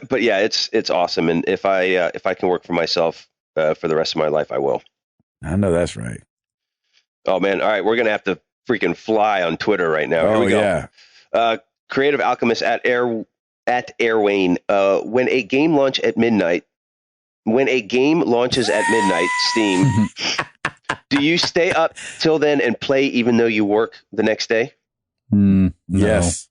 But yeah, it's awesome. And if I can work for myself for the rest of my life, I will. I know that's right. Oh man! All right, we're gonna have to freaking fly on Twitter right now. Here we go. Yeah. Creative Alchemist at Airwayne. When a game launches at midnight, Steam. Do you stay up till then and play even though you work the next day? No. Yes.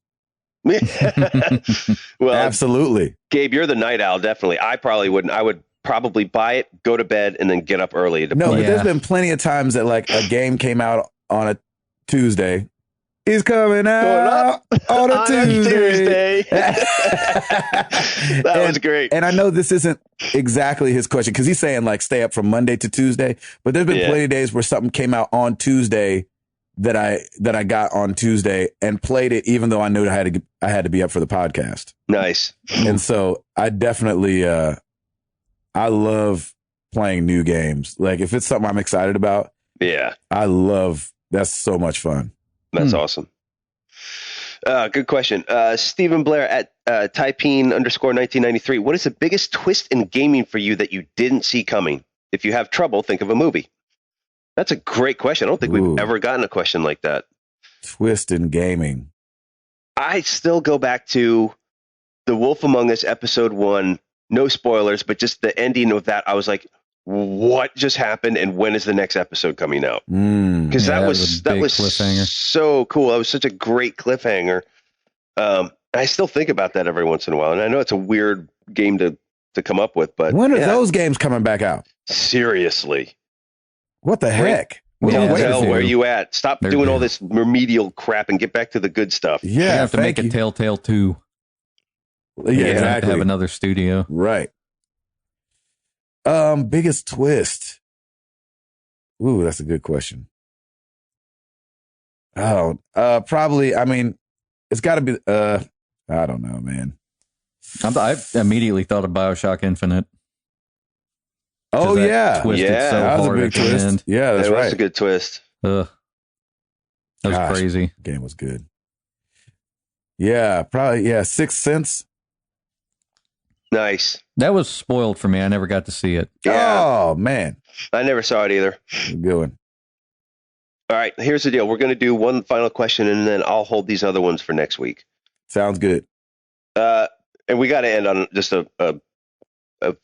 Well, absolutely. Gabe, you're the night owl. Definitely. I probably wouldn't. I would probably buy it, go to bed, and then get up early to play. There's been plenty of times that like a game came out on a Tuesday. He's coming out on a Tuesday. That was great. And I know this isn't exactly his question because he's saying like stay up from Monday to Tuesday, but there's been plenty of days where something came out on Tuesday that I got on Tuesday and played it even though I knew I had to be up for the podcast. Nice. And so I definitely I love playing new games. Like if it's something I'm excited about, that's so much fun. That's awesome. Good question. Stephen Blair at Taiping_1993. What is the biggest twist in gaming for you that you didn't see coming? If you have trouble, think of a movie. That's a great question. I don't think we've ever gotten a question like that. Twist in gaming. I still go back to The Wolf Among Us episode 1. No spoilers, but just the ending of that. I was like, what just happened and when is the next episode coming out? Because that was so cool. That was such a great cliffhanger. I still think about that every once in a while, and I know it's a weird game to to come up with. But when are those games coming back out? Seriously, what the heck? Telltale, where you at? Stop doing all this remedial crap and get back to the good stuff. Yeah, they have to make a Telltale 2. Yeah, exactly. Have another studio, right? Biggest twist. Ooh, that's a good question. Oh, probably. I mean, it's got to be. I don't know, man. I immediately thought of BioShock Infinite. Oh yeah, twisted so that was a big twist. End. Yeah, that's right. That was a good twist. That was crazy. The game was good. Yeah, probably. Yeah, Sixth Sense. Nice. That was spoiled for me. I never got to see it. Yeah. Oh man, I never saw it either. Good one. All right, here's the deal. We're going to do one final question, and then I'll hold these other ones for next week. Sounds good. And we got to end on just a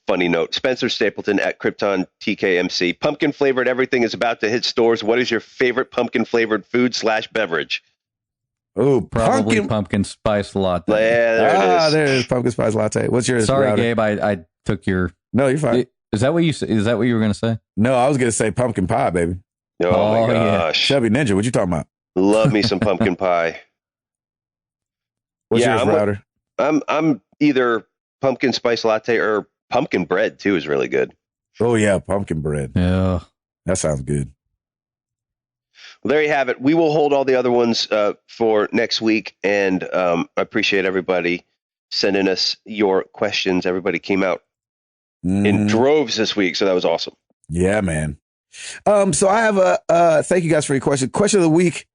funny note. Spencer Stapleton at Krypton TKMC. Pumpkin flavored everything is about to hit stores. What is your favorite pumpkin flavored food / beverage? Oh, probably pumpkin spice latte. Yeah, there it is. Pumpkin spice latte. What's yours? Sorry, Router? Gabe. I took your. No, you're fine. Is that what you were going to say? No, I was going to say pumpkin pie, baby. Oh my gosh, Chubby Ninja. What you talking about? Love me some pumpkin pie. What's yours, Router? I'm either pumpkin spice latte or pumpkin bread too is really good. Oh yeah, pumpkin bread. Yeah, that sounds good. Well, there you have it. We will hold all the other ones for next week, and I appreciate everybody sending us your questions. Everybody came out in droves this week, so that was awesome. Yeah, man. So I have a thank you guys for your question. Question of the week,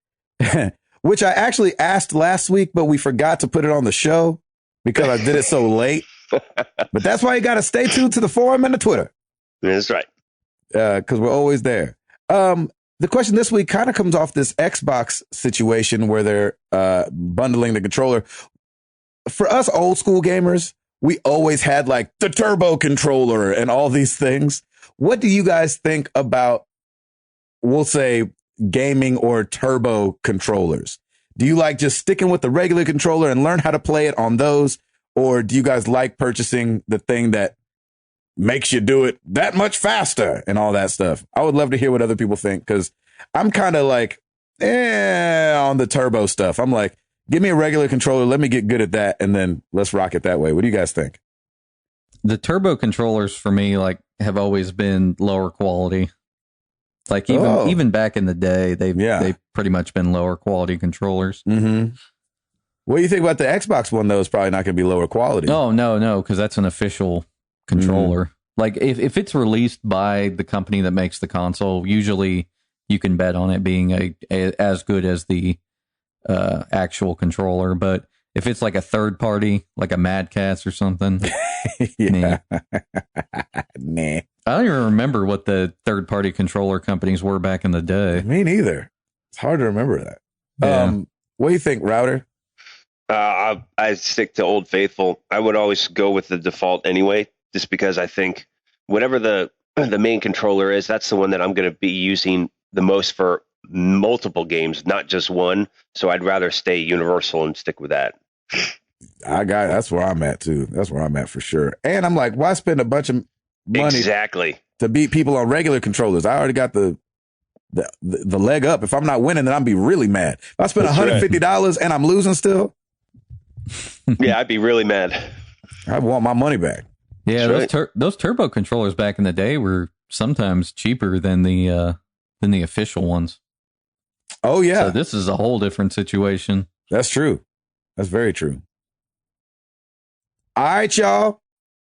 which I actually asked last week, but we forgot to put it on the show because I did it so late. But that's why you got to stay tuned to the forum and the Twitter. That's right. Because we're always there. The question this week kind of comes off this Xbox situation where they're bundling the controller. For us old school gamers, we always had like the turbo controller and all these things. What do you guys think about, we'll say, gaming or turbo controllers? Do you like just sticking with the regular controller and learn how to play it on those? Or do you guys like purchasing the thing that makes you do it that much faster and all that stuff? I would love to hear what other people think, because I'm kind of like, on the turbo stuff. I'm like, give me a regular controller. Let me get good at that. And then let's rock it that way. What do you guys think? The turbo controllers for me, like, have always been lower quality. Like even back in the day, they've pretty much been lower quality controllers. Mm-hmm. What do you think about the Xbox one, though? It's probably not going to be lower quality. Oh, no, because that's an official controller. Mm-hmm. Like, if it's released by the company that makes the console, usually you can bet on it being as good as the actual controller. But if it's like a third party, like a Mad Catz or something, nah. I don't even remember what the third party controller companies were back in the day. Me neither. It's hard to remember that. Yeah. What do you think, Router? I stick to Old Faithful. I would always go with the default anyway, just because I think whatever the main controller is, that's the one that I'm going to be using the most for multiple games, not just one. So I'd rather stay universal and stick with that. That's where I'm at too. That's where I'm at for sure. And I'm like, why spend a bunch of money to beat people on regular controllers? I already got the leg up. If I'm not winning, then I'll be really mad. If I spend $150 and I'm losing still, yeah, I'd be really mad. I want my money back. Yeah, those turbo controllers back in the day were sometimes cheaper than the official ones. Oh yeah, so this is a whole different situation. That's true. That's very true. All right, y'all.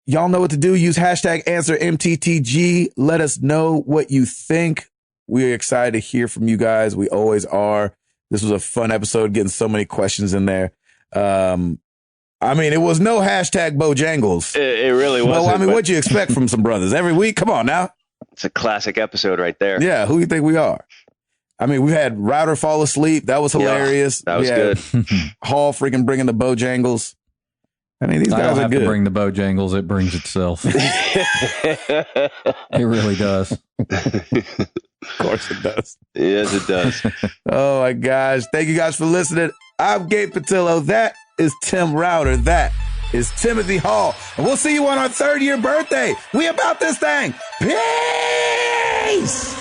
Y'all know what to do. Use #AnswerMTTG. Let us know what you think. We're excited to hear from you guys. We always are. This was a fun episode, getting so many questions in there. I mean, it was no #Bojangles. It really wasn't. Well, I mean, what'd you expect from some brothers every week? Come on now. It's a classic episode right there. Yeah, who do you think we are? I mean, we had Router fall asleep. That was hilarious. Yeah, that was good. Hall freaking bringing the Bojangles. I mean, these guys are good. To bring the Bojangles. It brings itself. It really does. Of course it does. Yes, it does. Oh, my gosh. Thank you guys for listening. I'm Gabe Patillo. That is Tim Router. That is Timothy Hall. And we'll see you on our 3rd year birthday. We about this thing. Peace!